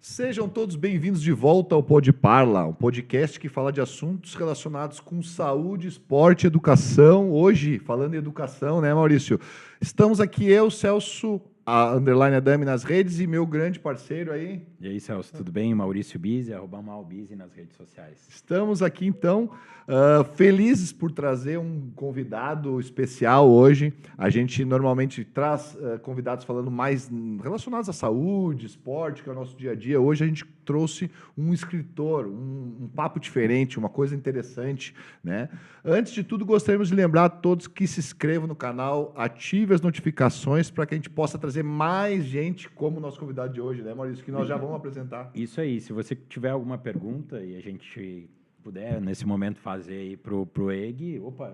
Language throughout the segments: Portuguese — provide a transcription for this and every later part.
Sejam todos bem-vindos de volta ao Pod Parla, um podcast que fala de assuntos relacionados com saúde, esporte, educação. Hoje, falando em educação, né, Maurício? Estamos aqui eu, Celso, a Underline Adami nas redes e meu grande parceiro aí. E aí, Celso, tudo bem? Maurício Bizzi, @malbizzi nas redes sociais. Estamos aqui, então, felizes por trazer um convidado especial hoje. A gente normalmente traz convidados falando mais relacionados à saúde, esporte, que é o nosso dia a dia. Hoje a gente trouxe um escritor, um papo diferente, uma coisa interessante, né? Antes de tudo, gostaríamos de lembrar a todos que se inscrevam no canal, ative as notificações para que a gente possa trazer mais gente como o nosso convidado de hoje, né, Maurício? Que nós já vamos apresentar. Isso aí, se você tiver alguma pergunta e a gente puder, nesse momento, fazer aí pro EG, opa,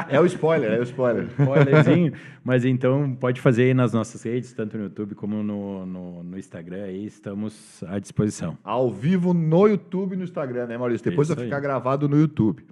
é o spoiler, spoilerzinho, mas então pode fazer aí nas nossas redes, tanto no YouTube como no Instagram, aí estamos à disposição. Ao vivo no YouTube e no Instagram, né, Maurício? Depois vai ficar gravado no YouTube.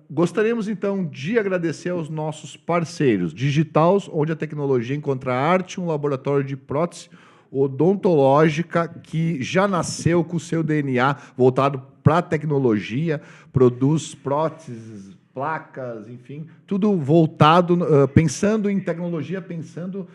Gostaríamos, então, de agradecer aos nossos parceiros Digitaus, onde a tecnologia encontra arte, um laboratório de prótese odontológica que já nasceu com o seu DNA voltado para a tecnologia, produz próteses, placas, enfim, tudo voltado, pensando em tecnologia, pensando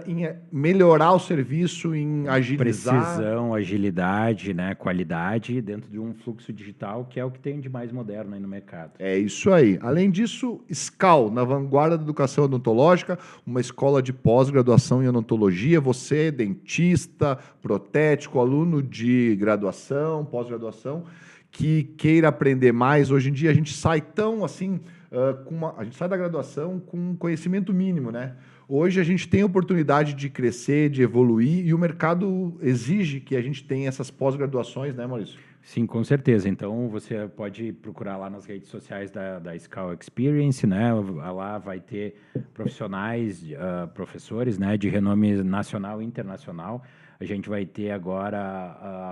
em melhorar o serviço, em agilizar. Precisão, agilidade, né, qualidade dentro de um fluxo digital, que é o que tem de mais moderno aí no mercado. É isso aí. Além disso, SCAL, na vanguarda da educação odontológica, uma escola de pós-graduação em odontologia. Você, dentista, protético, aluno de graduação, pós-graduação, que queira aprender mais. Hoje em dia a gente sai tão assim, a gente sai da graduação com conhecimento mínimo, né? Hoje a gente tem a oportunidade de crescer, de evoluir, e o mercado exige que a gente tenha essas pós-graduações, né, Maurício? Sim, com certeza. Então, você pode procurar lá nas redes sociais da Scal Experience, né? Lá vai ter profissionais, professores, né, de renome nacional e internacional. A gente vai ter agora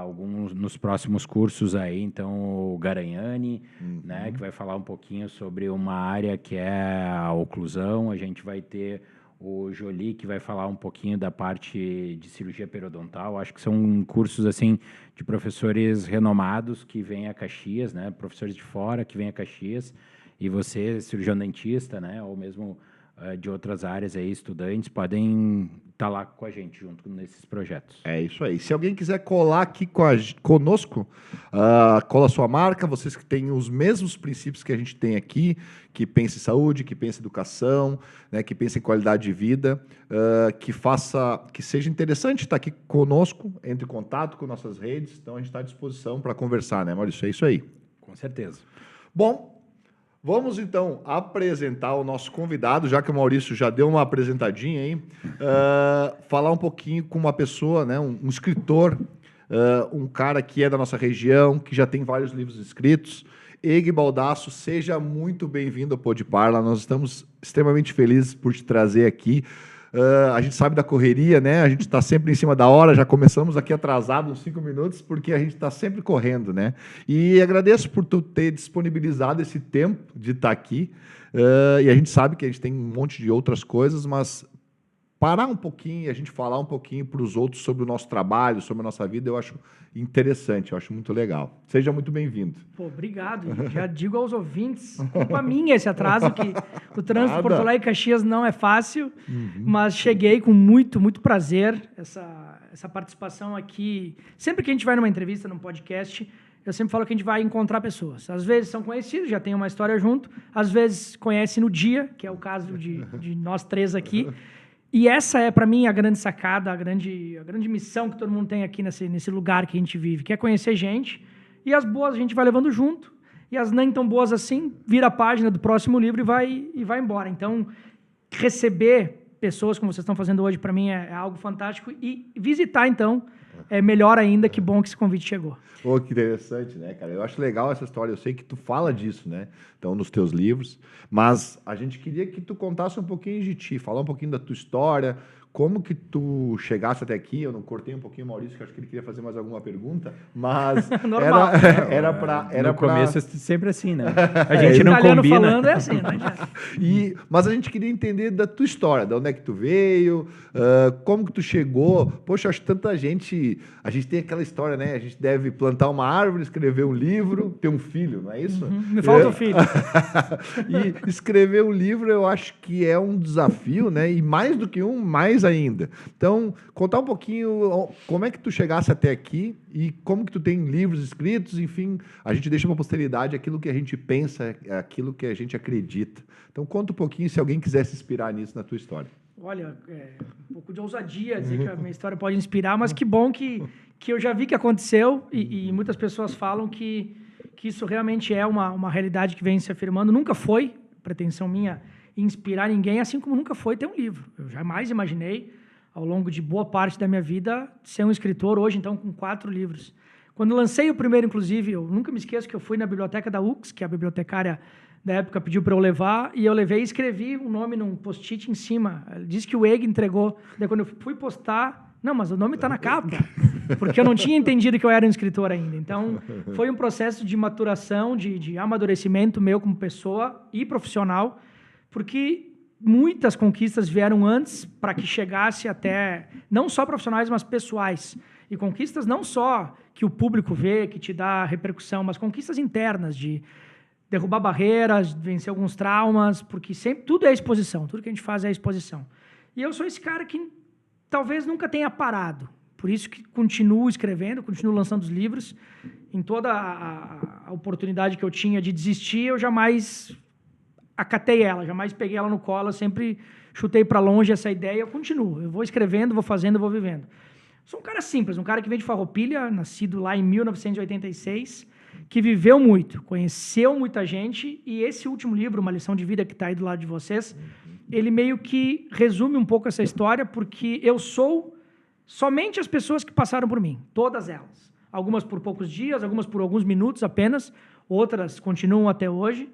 alguns nos próximos cursos aí, então o Garanhani, né, que vai falar um pouquinho sobre uma área que é a oclusão. A gente vai ter o Jolie, que vai falar um pouquinho da parte de cirurgia periodontal. Acho que são cursos assim de professores renomados que vêm a Caxias, né, professores de fora que vêm a Caxias, e você, cirurgião dentista, né, ou mesmo de outras áreas aí, estudantes, podem estar lá com a gente junto nesses projetos. É isso aí. Se alguém quiser colar aqui conosco, cola sua marca, vocês que têm os mesmos princípios que a gente tem aqui, que pensa em saúde, que pensa em educação, né, que pensa em qualidade de vida, que seja interessante estar aqui conosco, entre em contato com nossas redes. Então, a gente está à disposição para conversar, né, Maurício? É isso aí. Com certeza. Bom, vamos, então, apresentar o nosso convidado, já que o Maurício já deu uma apresentadinha aí, falar um pouquinho com uma pessoa, né, um escritor, um cara que é da nossa região, que já tem vários livros escritos. Eg Baldasso, seja muito bem-vindo ao Pod Parla. Nós estamos extremamente felizes por te trazer aqui. A gente sabe da correria, né? A gente está sempre em cima da hora, já começamos aqui atrasado uns 5 minutos, porque a gente está sempre correndo, né? E agradeço por tu ter disponibilizado esse tempo de estar aqui. E a gente sabe que a gente tem um monte de outras coisas, mas parar um pouquinho e a gente falar um pouquinho para os outros sobre o nosso trabalho, sobre a nossa vida, eu acho interessante, eu acho muito legal. Seja muito bem-vindo. Pô, obrigado. Já digo aos ouvintes, culpa minha esse atraso, que o trânsito de Porto Alegre e Caxias não é fácil, mas cheguei com muito, muito prazer essa participação aqui. Sempre que a gente vai numa entrevista, num podcast, eu sempre falo que a gente vai encontrar pessoas. Às vezes são conhecidos, já tem uma história junto, às vezes conhece no dia, que é o caso de nós três aqui. E essa é, para mim, a grande sacada, a grande missão que todo mundo tem aqui nesse lugar que a gente vive, que é conhecer gente, e as boas a gente vai levando junto, e as nem tão boas assim, vira a página do próximo livro e vai embora. Então, receber pessoas como vocês estão fazendo hoje, para mim, é algo fantástico, e visitar, então, é melhor ainda. Que bom que esse convite chegou. Oh, que interessante, né, cara? Eu acho legal essa história. Eu sei que tu fala disso, né? Então, nos teus livros. Mas a gente queria que tu contasse um pouquinho de ti, falar um pouquinho da tua história, como que tu chegasse até aqui? Eu não cortei um pouquinho o Maurício, que acho que ele queria fazer mais alguma pergunta, mas Normal. era no começo é sempre assim, né? A O gente não italiano combina. falando é assim, né? Mas a gente queria entender da tua história, de onde é que tu veio, como que tu chegou. Poxa, acho que tanta gente... A gente tem aquela história, né? A gente deve plantar uma árvore, escrever um livro, ter um filho, não é isso? Me falta o filho. E escrever um livro eu acho que é um desafio, né? E mais do que mais ainda. Então, contar um pouquinho como é que tu chegasse até aqui e como que tu tem livros escritos, enfim, a gente deixa para a posteridade aquilo que a gente pensa, aquilo que a gente acredita. Então, conta um pouquinho se alguém quiser se inspirar nisso na tua história. Olha, um pouco de ousadia dizer que a minha história pode inspirar, mas que bom que eu já vi que aconteceu e muitas pessoas falam que isso realmente é uma realidade que vem se afirmando. Nunca foi pretensão minha inspirar ninguém, assim como nunca foi ter um livro. Eu jamais imaginei, ao longo de boa parte da minha vida, ser um escritor, hoje, então, com 4 livros. Quando lancei o primeiro, inclusive, eu nunca me esqueço que eu fui na biblioteca da UX, que a bibliotecária da época pediu para eu levar, e eu levei e escrevi um nome num post-it em cima. Ele disse que o EG entregou. Daí, quando eu fui postar, não, mas o nome está na capa, porque eu não tinha entendido que eu era um escritor ainda. Então, foi um processo de maturação, de amadurecimento meu como pessoa e profissional, porque muitas conquistas vieram antes para que chegasse até, não só profissionais, mas pessoais. E conquistas não só que o público vê, que te dá repercussão, mas conquistas internas de derrubar barreiras, vencer alguns traumas, porque sempre tudo é exposição, tudo que a gente faz é exposição. E eu sou esse cara que talvez nunca tenha parado. Por isso que continuo escrevendo, continuo lançando os livros. Em toda a oportunidade que eu tinha de desistir, eu jamais acatei ela, jamais peguei ela no colo, eu sempre chutei para longe essa ideia, eu continuo. Eu vou escrevendo, vou fazendo, vou vivendo. Sou um cara simples, um cara que vem de Farroupilha, nascido lá em 1986, que viveu muito, conheceu muita gente, e esse último livro, Uma Lição de Vida, que está aí do lado de vocês, ele meio que resume um pouco essa história, porque eu sou somente as pessoas que passaram por mim, todas elas. Algumas por poucos dias, algumas por alguns minutos apenas, outras continuam até hoje,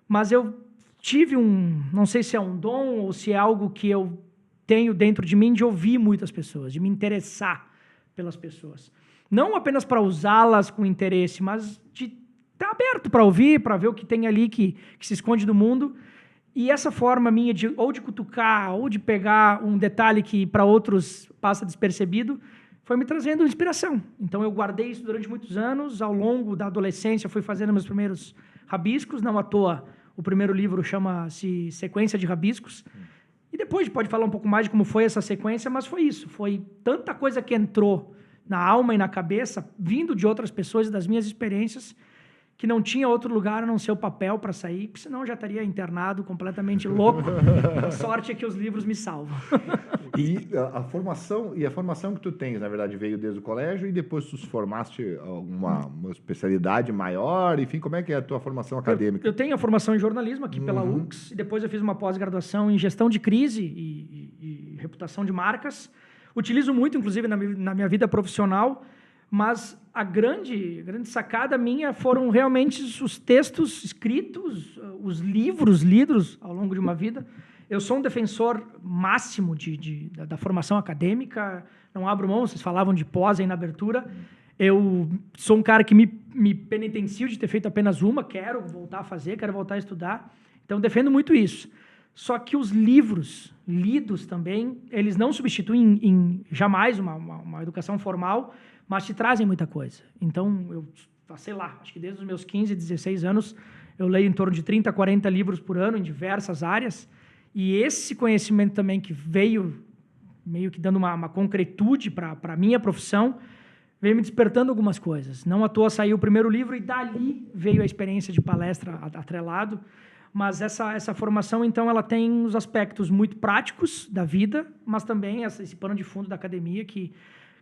mas eu tive não sei se é um dom ou se é algo que eu tenho dentro de mim de ouvir muitas pessoas, de me interessar pelas pessoas. Não apenas para usá-las com interesse, mas de estar aberto para ouvir, para ver o que tem ali que se esconde do mundo. E essa forma minha ou de cutucar, ou de pegar um detalhe que para outros passa despercebido, foi me trazendo inspiração. Então eu guardei isso durante muitos anos. Ao longo da adolescência fui fazendo meus primeiros rabiscos, não à toa o primeiro livro chama-se Sequência de Rabiscos. E depois a gente pode falar um pouco mais de como foi essa sequência, mas foi isso. Foi tanta coisa que entrou na alma e na cabeça, vindo de outras pessoas e das minhas experiências, que não tinha outro lugar a não ser o papel para sair, porque senão eu já estaria internado, completamente louco. A sorte é que os livros me salvam. E a formação que tu tens, na verdade, veio desde o colégio e depois tu formaste uma especialidade maior, enfim, como é que é a tua formação acadêmica? Eu tenho a formação em jornalismo aqui pela UX, e depois eu fiz uma pós-graduação em gestão de crise e reputação de marcas. Utilizo muito, inclusive, na minha vida profissional, mas a grande sacada minha foram realmente os textos escritos, os livros lidos ao longo de uma vida. Eu sou um defensor máximo da formação acadêmica, não abro mão, vocês falavam de pós aí na abertura. Eu sou um cara que me penitencio de ter feito apenas uma, quero voltar a fazer, quero voltar a estudar. Então, defendo muito isso. Só que os livros lidos também, eles não substituem jamais uma educação formal, mas te trazem muita coisa. Então, eu sei lá, acho que desde os meus 15, 16 anos, eu leio em torno de 30, 40 livros por ano, em diversas áreas, e esse conhecimento também que veio meio que dando uma concretude para a minha profissão, veio me despertando algumas coisas. Não à toa saiu o primeiro livro, e dali veio a experiência de palestra atrelado, mas essa formação, então, ela tem os aspectos muito práticos da vida, mas também esse pano de fundo da academia que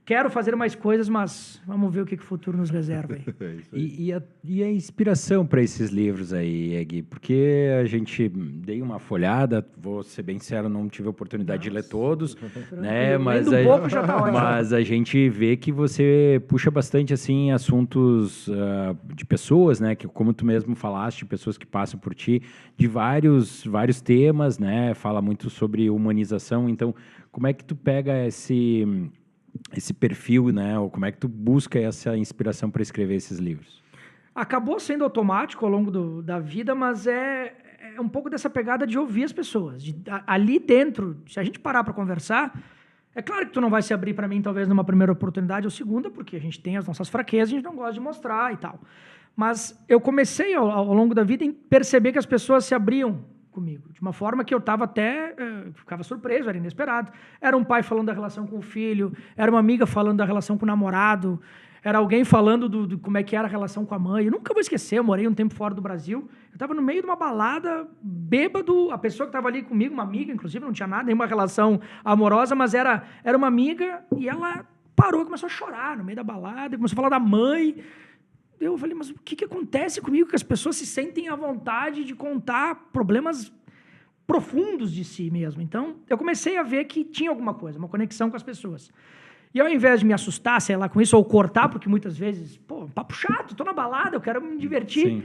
quero fazer mais coisas, mas vamos ver o que o futuro nos reserva aí. E a inspiração para esses livros aí, Egui? Porque a gente dei uma folhada, vou ser bem sincero, não tive a oportunidade de ler todos, né? Mas pouco já tá ótimo. Mas a gente vê que você puxa bastante assim assuntos de pessoas, né? Que como tu mesmo falaste, pessoas que passam por ti, de vários temas, né? Fala muito sobre humanização. Então, como é que tu pega esse perfil, né? Ou como é que tu busca essa inspiração para escrever esses livros? Acabou sendo automático ao longo da vida, mas é um pouco dessa pegada de ouvir as pessoas. Ali dentro, se a gente parar para conversar, é claro que tu não vai se abrir para mim, talvez, numa primeira oportunidade ou segunda, porque a gente tem as nossas fraquezas, a gente não gosta de mostrar e tal. Mas eu comecei, ao longo da vida, em perceber que as pessoas se abriam comigo, de uma forma que eu estava até, ficava surpreso, era inesperado. Era um pai falando da relação com o filho, era uma amiga falando da relação com o namorado, era alguém falando de como é que era a relação com a mãe. Eu nunca vou esquecer, eu morei um tempo fora do Brasil, eu estava no meio de uma balada, bêbado, a pessoa que estava ali comigo, uma amiga, inclusive, não tinha nada, nenhuma relação amorosa, mas era uma amiga, e ela parou, começou a chorar no meio da balada, começou a falar da mãe. Eu falei, mas o que acontece comigo que as pessoas se sentem à vontade de contar problemas profundos de si mesmo? Então, eu comecei a ver que tinha alguma coisa, uma conexão com as pessoas. E ao invés de me assustar, sei lá, com isso, ou cortar, porque muitas vezes, papo chato, tô na balada, eu quero me divertir. Sim.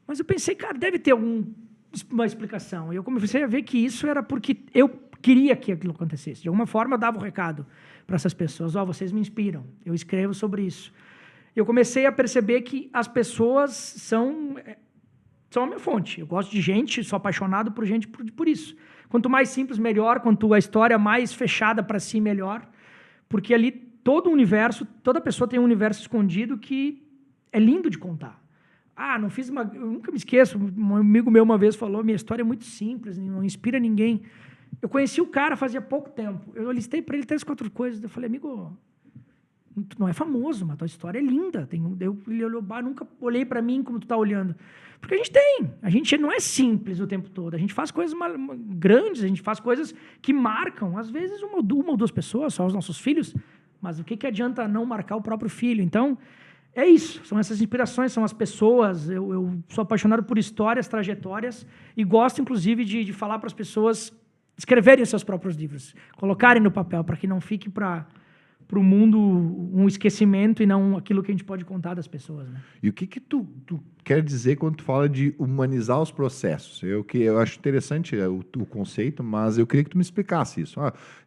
Mas eu pensei, cara, deve ter uma explicação. E eu comecei a ver que isso era porque eu queria que aquilo acontecesse. De alguma forma, eu dava o recado para essas pessoas. Vocês me inspiram, eu escrevo sobre isso. Eu comecei a perceber que as pessoas são a minha fonte. Eu gosto de gente, sou apaixonado por gente por isso. Quanto mais simples, melhor. Quanto a história mais fechada para si, melhor. Porque ali todo o universo, toda pessoa tem um universo escondido que é lindo de contar. Eu nunca me esqueço, um amigo meu uma vez falou, minha história é muito simples, não inspira ninguém. Eu conheci o cara fazia pouco tempo. Eu listei para ele 3, 4 coisas. Eu falei, amigo, tu não é famoso, mas tua história é linda. Ele olhou, nunca olhei para mim como tu tá olhando. Porque a gente não é simples o tempo todo. A gente faz coisas grandes, a gente faz coisas que marcam, às vezes uma ou duas pessoas, só os nossos filhos, mas o que adianta não marcar o próprio filho? Então, é isso, são essas inspirações, são as pessoas. Eu sou apaixonado por histórias, trajetórias, e gosto, inclusive, de falar para as pessoas escreverem os seus próprios livros, colocarem no papel, para que não fique para o mundo um esquecimento e não aquilo que a gente pode contar das pessoas, né? E o que tu quer dizer quando tu fala de humanizar os processos? Eu acho interessante o conceito, mas eu queria que tu me explicasse isso.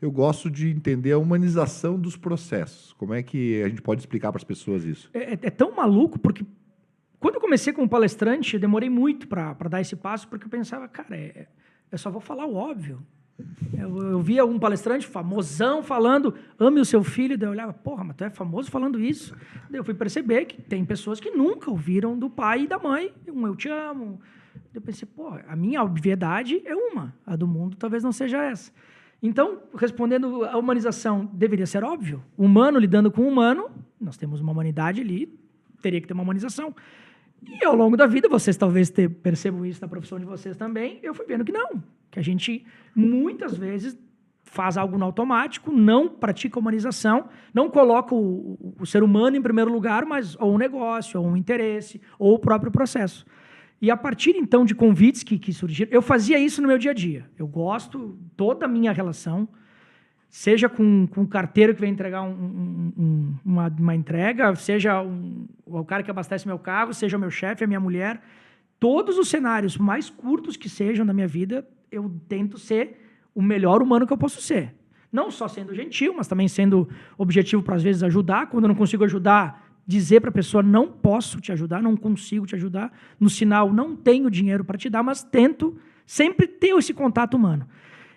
Eu gosto de entender a humanização dos processos. Como é que a gente pode explicar para as pessoas isso? É tão maluco, porque quando eu comecei como palestrante, eu demorei muito para dar esse passo, porque eu pensava, cara, eu só vou falar o óbvio. Eu via um palestrante famosão falando, ame o seu filho, daí eu olhava, mas tu é famoso falando isso? Daí eu fui perceber que tem pessoas que nunca ouviram do pai e da mãe, eu te amo. Daí eu pensei, a minha obviedade é uma, a do mundo talvez não seja essa. Então, respondendo a humanização, deveria ser óbvio. Humano lidando com humano, nós temos uma humanidade ali, teria que ter uma humanização. E ao longo da vida, vocês talvez percebam isso na profissão de vocês também, eu fui vendo que não. Que a gente, muitas vezes, faz algo no automático, não pratica humanização, não coloca o ser humano em primeiro lugar, mas ou um negócio, ou um interesse, ou o próprio processo. E a partir, então, de convites que surgiram, eu fazia isso no meu dia a dia. Eu gosto, toda a minha relação, seja com um carteiro que vem entregar uma entrega, seja o cara que abastece meu carro, seja o meu chefe, a minha mulher, todos os cenários mais curtos que sejam da minha vida, eu tento ser o melhor humano que eu posso ser. Não só sendo gentil, mas também sendo objetivo para, às vezes, ajudar. Quando eu não consigo ajudar, dizer para a pessoa, não posso te ajudar, não consigo te ajudar. No sinal, não tenho dinheiro para te dar, mas tento sempre ter esse contato humano.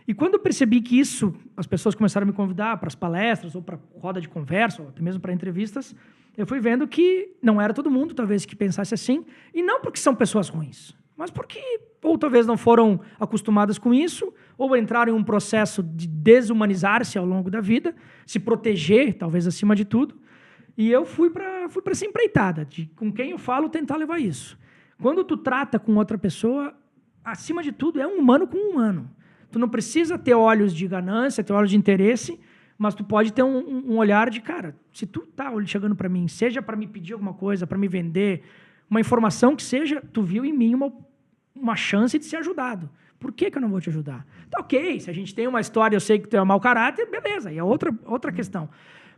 E quando eu percebi que isso, as pessoas começaram a me convidar para as palestras, ou para roda de conversa, ou até mesmo para entrevistas, eu fui vendo que não era todo mundo, talvez, que pensasse assim, e não porque são pessoas ruins, mas porque ou talvez não foram acostumadas com isso, ou entraram em um processo de desumanizar-se ao longo da vida, se proteger, talvez acima de tudo, e eu fui para essa empreitada, de com quem eu falo tentar levar isso. Quando tu trata com outra pessoa, acima de tudo, é um humano com um humano. Tu não precisa ter olhos de ganância, ter olhos de interesse, Mas tu pode ter um olhar de, cara, se tu tá chegando para mim, seja para me pedir alguma coisa, para me vender, uma informação que seja, tu viu em mim uma chance de ser ajudado. Por que eu não vou te ajudar? Tá ok, se a gente tem uma história, eu sei que tu é mau caráter, beleza, aí é outra questão.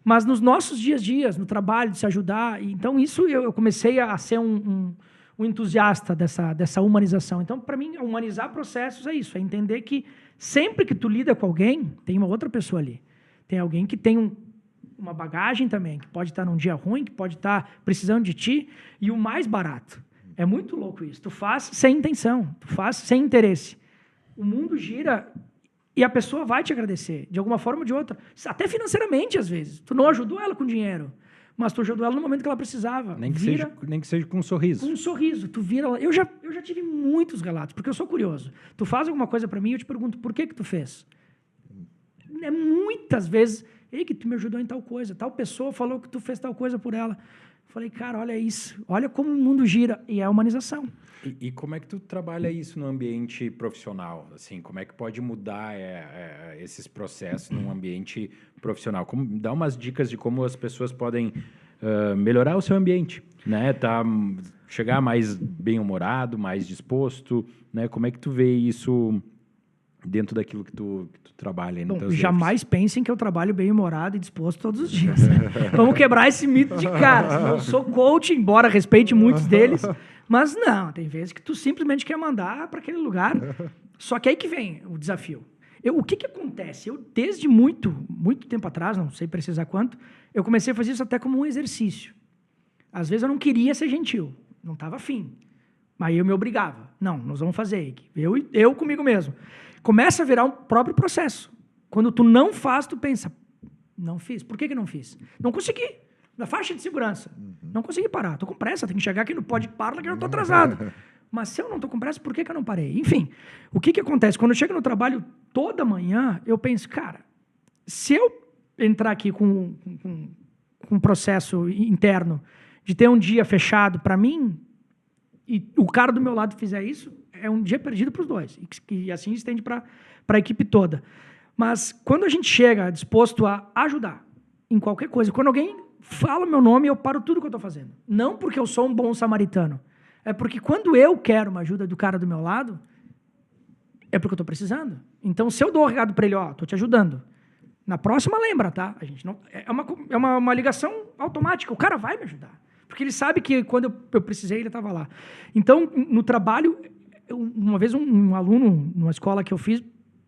Mas nos nossos dias, no trabalho, de se ajudar, então isso eu comecei a ser um entusiasta dessa humanização. Então, para mim, humanizar processos é isso, é entender que sempre que tu lida com alguém, tem uma outra pessoa ali. Tem alguém que tem uma bagagem também, que pode estar num dia ruim, que pode estar precisando de ti, e o mais barato. É muito louco isso. Tu faz sem intenção, tu faz sem interesse. O mundo gira e a pessoa vai te agradecer, de alguma forma ou de outra. Até financeiramente, às vezes. Tu não ajudou ela com dinheiro, mas tu ajudou ela no momento que ela precisava. Nem que seja com um sorriso. Com um sorriso. Tu vira... Eu já tive muitos relatos, porque eu sou curioso. Tu faz alguma coisa para mim e eu te pergunto, por que tu fez? Muitas vezes, ei, que tu me ajudou em tal coisa, tal pessoa falou que tu fez tal coisa por ela. Falei, cara, olha isso, olha como o mundo gira, e é a humanização. E como é que tu trabalha isso no ambiente profissional? Assim, como é que pode mudar esses processos num ambiente profissional? Dá umas dicas de como as pessoas podem melhorar o seu ambiente, né? Chegar mais bem-humorado, mais disposto, né? Como é que tu vê isso dentro daquilo que tu trabalha aí nos teus jamais pensem que eu trabalho bem-humorado e disposto todos os dias. Né? Vamos quebrar esse mito de cara. Eu sou coach, embora respeite muitos deles, mas não, tem vezes que tu simplesmente quer mandar para aquele lugar. Só que aí que vem o desafio. O que acontece? Eu, desde muito tempo atrás, não sei precisar quanto, eu comecei a fazer isso até como um exercício. Às vezes eu não queria ser gentil, não estava afim. Aí eu me obrigava. Não, nós vamos fazer. Eu comigo mesmo. Começa a virar um próprio processo. Quando tu não faz, tu pensa, não fiz. Por que não fiz? Não consegui. Na faixa de segurança. Não consegui parar. Estou com pressa, tenho que chegar aqui no pode parar que eu estou atrasado. Mas se eu não estou com pressa, por que eu não parei? Enfim, o que acontece? Quando eu chego no trabalho toda manhã, eu penso, cara, se eu entrar aqui com um processo interno de ter um dia fechado para mim, e o cara do meu lado fizer isso, é um dia perdido para os dois. E assim estende para a equipe toda. Mas quando a gente chega disposto a ajudar em qualquer coisa, quando alguém fala meu nome, eu paro tudo que eu estou fazendo. Não porque eu sou um bom samaritano. É porque quando eu quero uma ajuda do cara do meu lado, é porque eu estou precisando. Então, se eu dou um recado para ele, estou te ajudando. Na próxima, lembra, tá? A gente não, é uma ligação automática. O cara vai me ajudar. Porque ele sabe que quando eu precisei, ele estava lá. Então, no trabalho, uma vez um aluno, numa escola que eu fiz,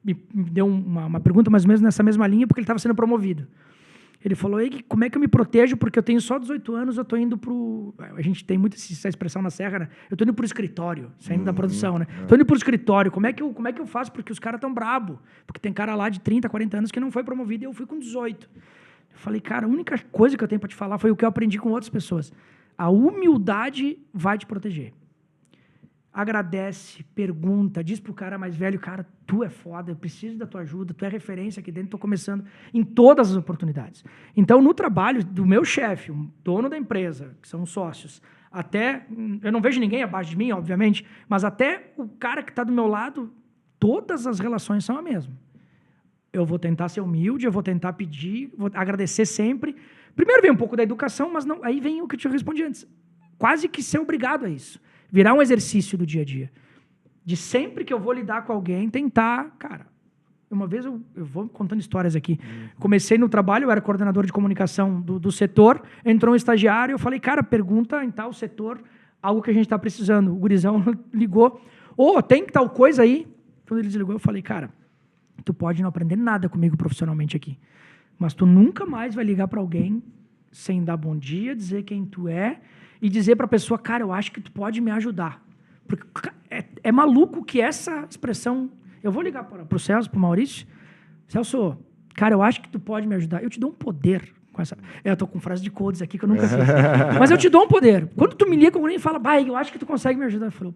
me deu uma pergunta mais ou menos nessa mesma linha, porque ele estava sendo promovido. Ele falou, como é que eu me protejo? Porque eu tenho só 18 anos, eu estou indo para o... A gente tem muito essa expressão na Serra, né? Eu estou indo para o escritório, saindo da produção, né? Estou indo para o escritório, como é que eu faço? Porque os caras estão bravos. Porque tem cara lá de 30, 40 anos que não foi promovido e eu fui com 18. Eu falei, cara, a única coisa que eu tenho para te falar foi o que eu aprendi com outras pessoas. A humildade vai te proteger. Agradece, pergunta, diz pro cara mais velho, cara, tu é foda, eu preciso da tua ajuda, tu é referência aqui dentro, estou começando em todas as oportunidades. Então, no trabalho do meu chefe, o dono da empresa, que são os sócios, até, eu não vejo ninguém abaixo de mim, obviamente, mas até o cara que está do meu lado, todas as relações são a mesma. Eu vou tentar ser humilde, eu vou tentar pedir, vou agradecer sempre. Primeiro vem um pouco da educação, mas não, aí vem o que eu te respondi antes. Quase que ser obrigado a isso. Virar um exercício do dia a dia. De sempre que eu vou lidar com alguém, tentar... Cara, uma vez eu vou contando histórias aqui. Comecei no trabalho, eu era coordenador de comunicação do setor, entrou um estagiário, eu falei, cara, pergunta em tal setor algo que a gente está precisando. O gurizão ligou. Tem tal coisa aí? Quando ele desligou, eu falei, cara, tu pode não aprender nada comigo profissionalmente aqui, mas tu nunca mais vai ligar para alguém sem dar bom dia, dizer quem tu é e dizer para a pessoa, cara, eu acho que tu pode me ajudar. Porque é maluco que essa expressão... Eu vou ligar para o Celso, para o Maurício. Celso, cara, eu acho que tu pode me ajudar. Eu te dou um poder com essa... Eu estou com frase de codes aqui que eu nunca fiz. Mas eu te dou um poder. Quando tu me liga com alguém e fala, eu acho que tu consegue me ajudar. Eu falo,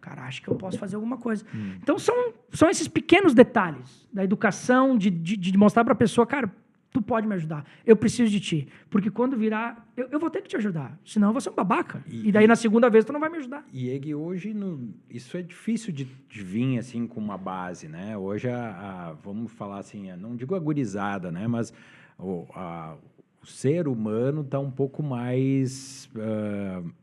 cara, acho que eu posso fazer alguma coisa. Então, são esses pequenos detalhes da educação, de mostrar para a pessoa, cara, Tu pode me ajudar. Eu preciso de ti. Porque quando virar, eu vou ter que te ajudar. Senão eu vou ser um babaca. E daí na segunda vez tu não vai me ajudar. E Eg, hoje isso é difícil de vir assim com uma base, né? Hoje vamos falar assim, não digo a gurizada, né? Mas o ser humano está um pouco mais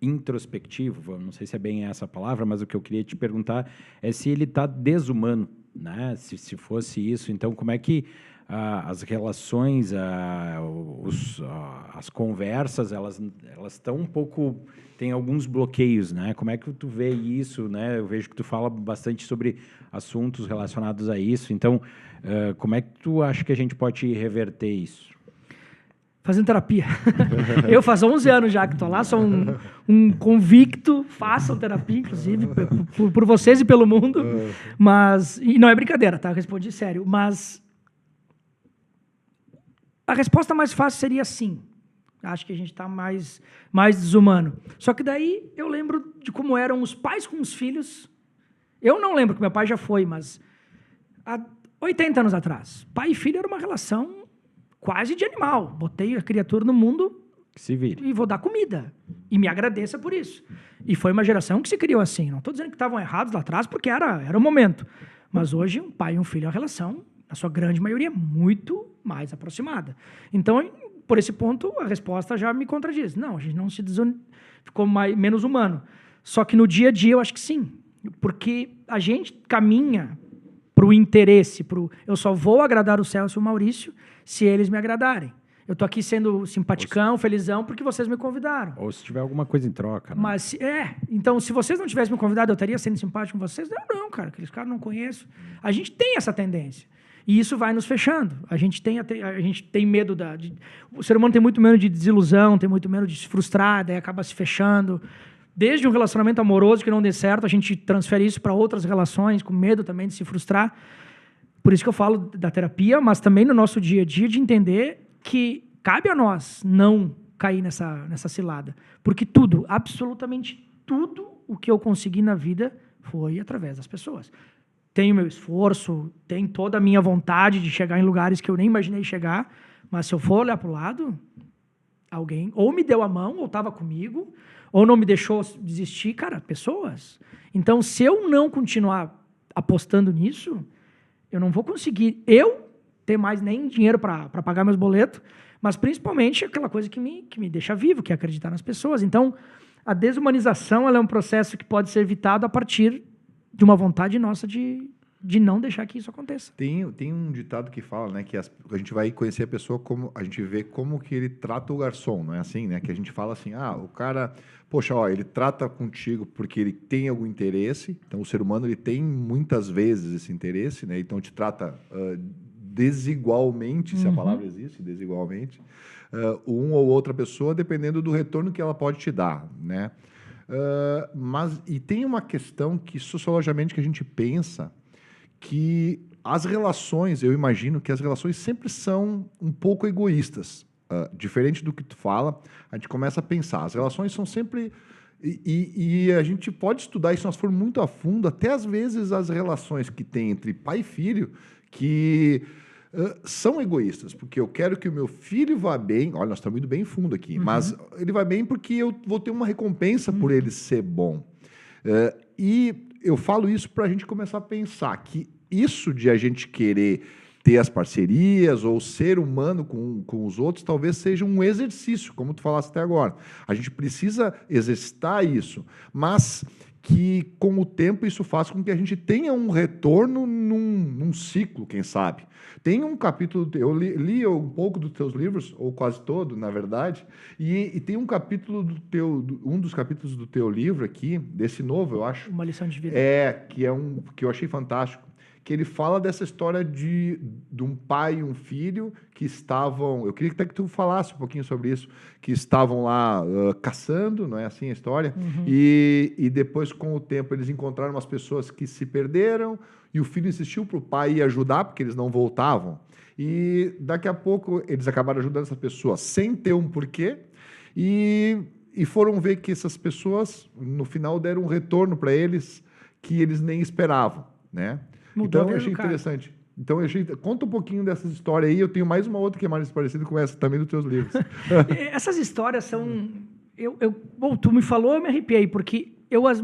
introspectivo. Não sei se é bem essa palavra, mas o que eu queria te perguntar é se ele está desumano, né? Se fosse isso, então como é que as relações, as conversas, elas estão um pouco, tem alguns bloqueios, né? Como é que tu vê isso, né? Eu vejo que tu fala bastante sobre assuntos relacionados a isso. Então, como é que tu acha que a gente pode reverter isso? Fazendo terapia. Eu faz 11 anos já que estou lá, sou um convicto, façam terapia, inclusive, por vocês e pelo mundo. Mas, e não é brincadeira, tá? Eu respondi sério, mas a resposta mais fácil seria sim. Acho que a gente está mais desumano. Só que daí eu lembro de como eram os pais com os filhos. Eu não lembro que meu pai já foi, mas há 80 anos atrás, pai e filho era uma relação quase de animal. Botei a criatura no mundo se vire. E vou dar comida. E me agradeça por isso. E foi uma geração que se criou assim. Não estou dizendo que estavam errados lá atrás, porque era o momento. Mas hoje, um pai e um filho é uma relação, na sua grande maioria, muito mais aproximada. Então, por esse ponto, a resposta já me contradiz. Não, a gente não ficou menos humano. Só que no dia a dia, eu acho que sim. Porque a gente caminha para o interesse, eu só vou agradar o Celso e o Maurício se eles me agradarem. Eu tô aqui sendo simpaticão, felizão, porque vocês me convidaram. Ou se tiver alguma coisa em troca, né? Mas, então, se vocês não tivessem me convidado, eu estaria sendo simpático com vocês? Não, cara, aqueles caras não conheço. A gente tem essa tendência. E isso vai nos fechando. A gente tem medo o ser humano tem muito medo de desilusão, tem muito medo de se frustrar, daí acaba se fechando. Desde um relacionamento amoroso que não dê certo, a gente transfere isso para outras relações, com medo também de se frustrar. Por isso que eu falo da terapia, mas também no nosso dia a dia de entender que cabe a nós não cair nessa cilada. Porque tudo, absolutamente tudo o que eu consegui na vida foi através das pessoas. Tenho meu esforço, tenho toda a minha vontade de chegar em lugares que eu nem imaginei chegar, mas se eu for olhar para o lado, alguém ou me deu a mão, ou estava comigo, ou não me deixou desistir, cara, pessoas. Então, se eu não continuar apostando nisso, eu não vou conseguir ter mais nem dinheiro para pagar meus boletos, mas principalmente aquela coisa que me deixa vivo, que é acreditar nas pessoas. Então, a desumanização ela é um processo que pode ser evitado a partir de uma vontade nossa de não deixar que isso aconteça. Tem um ditado que fala, né, que a gente vai conhecer a pessoa como a gente vê como que ele trata o garçom, não é assim, né? Que a gente fala assim, o cara, poxa, ele trata contigo porque ele tem algum interesse. Então, o ser humano ele tem muitas vezes esse interesse, né? Então, te trata desigualmente, se a palavra existe, desigualmente, uma ou outra pessoa, dependendo do retorno que ela pode te dar, né? E tem uma questão que sociologicamente que a gente pensa que as relações, eu imagino que as relações sempre são um pouco egoístas. Diferente do que tu fala, a gente começa a pensar. As relações são sempre... E a gente pode estudar isso, se nós formos muito a fundo, até às vezes as relações que tem entre pai e filho, que são egoístas, porque eu quero que o meu filho vá bem. Olha, nós estamos indo bem fundo aqui, mas ele vai bem porque eu vou ter uma recompensa por ele ser bom. E eu falo isso para a gente começar a pensar que isso de a gente querer ter as parcerias ou ser humano com os outros talvez seja um exercício, como tu falaste até agora. A gente precisa exercitar isso, mas que com o tempo isso faz com que a gente tenha um retorno num ciclo, quem sabe. Tem um capítulo, eu li um pouco dos teus livros, ou quase todo, na verdade, e tem um capítulo um dos capítulos do teu livro aqui, desse novo, eu acho. Uma lição de vida. Que eu achei fantástico, que ele fala dessa história de um pai e um filho que estavam... Eu queria até que tu falasse um pouquinho sobre isso, que estavam lá caçando, não é assim a história? E depois, com o tempo, eles encontraram umas pessoas que se perderam e o filho insistiu para o pai ir ajudar, porque eles não voltavam. E daqui a pouco, eles acabaram ajudando essas pessoas sem ter um porquê e foram ver que essas pessoas, no final, deram um retorno para eles que eles nem esperavam, né? Mudou Então, eu achei cara. interessante. Então, conta um pouquinho dessas histórias aí. Eu tenho mais uma outra que é mais parecida com essa também dos teus livros. Essas histórias são... Bom, tu me falou, eu me arrepiei, porque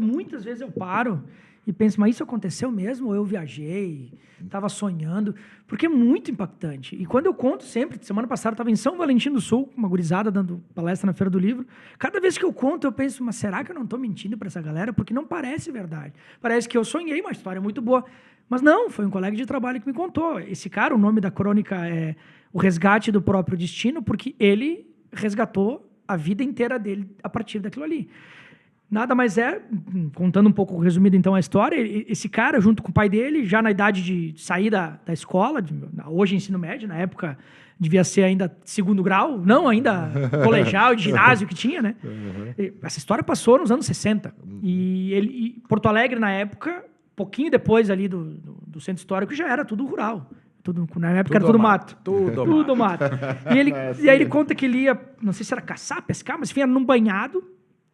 muitas vezes eu paro e penso, mas isso aconteceu mesmo? Ou eu viajei, estava sonhando? Porque é muito impactante. E quando eu conto sempre, semana passada eu estava em São Valentim do Sul, com uma gurizada dando palestra na Feira do Livro. Cada vez que eu conto, eu penso, mas será que eu não estou mentindo para essa galera? Porque não parece verdade. Parece que eu sonhei uma história muito boa. Mas não, foi um colega de trabalho que me contou. Esse cara, o nome da crônica é O Resgate do Próprio Destino, porque ele resgatou a vida inteira dele a partir daquilo ali. Nada mais é, contando um pouco resumido então a história, esse cara, junto com o pai dele, já na idade de sair da escola, hoje ensino médio, na época devia ser ainda segundo grau, não ainda colegial, de ginásio que tinha, né? Uhum. Essa história passou nos anos 60. E Porto Alegre, na época, pouquinho depois ali do centro histórico, já era tudo rural. Na época era tudo mato. Tudo mato. E aí ele conta que ele ia, não sei se era caçar, pescar, mas enfim, era num banhado,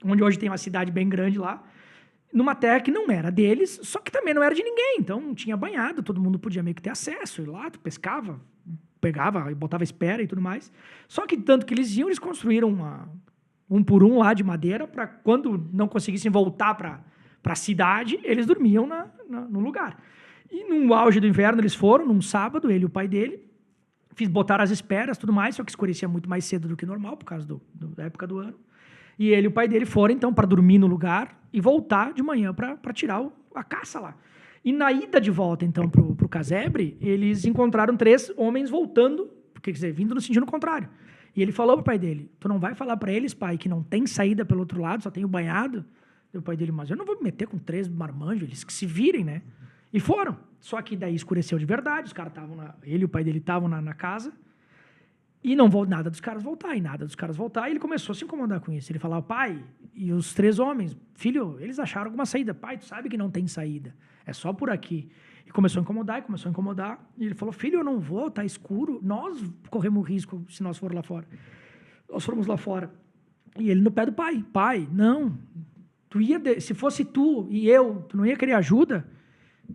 onde hoje tem uma cidade bem grande lá, numa terra que não era deles, só que também não era de ninguém. Então não tinha banhado, todo mundo podia meio que ter acesso. E lá tu pescava, pegava e botava espera e tudo mais. Só que tanto que eles iam, eles construíram um por um lá de madeira para quando não conseguissem voltar para a cidade, eles dormiam no lugar. E no auge do inverno eles foram, num sábado, ele e o pai dele, botaram as esperas, tudo mais, só que escurecia muito mais cedo do que normal, por causa da época do ano. E ele e o pai dele foram, então, para dormir no lugar e voltar de manhã para tirar a caça lá. E na ida de volta, então, pro casebre, eles encontraram 3 homens voltando, quer dizer, vindo no sentido contrário. E ele falou pro pai dele, tu não vai falar para eles, pai, que não tem saída pelo outro lado, só tem o banhado? E o pai dele, mas eu não vou me meter com 3 marmanjos, eles que se virem, né? E foram. Só que daí escureceu de verdade, os caras estavam ele e o pai dele estavam na casa, e nada dos caras voltar, e ele começou a se incomodar com isso. Ele falava, pai, e os 3 homens, filho, eles acharam alguma saída. Pai, tu sabe que não tem saída, é só por aqui. E começou a incomodar, e ele falou, filho, eu não vou, tá escuro, nós corremos risco se nós formos lá fora. Nós fomos lá fora. E ele no pé do pai, não, se fosse tu e eu, tu não ia querer ajuda?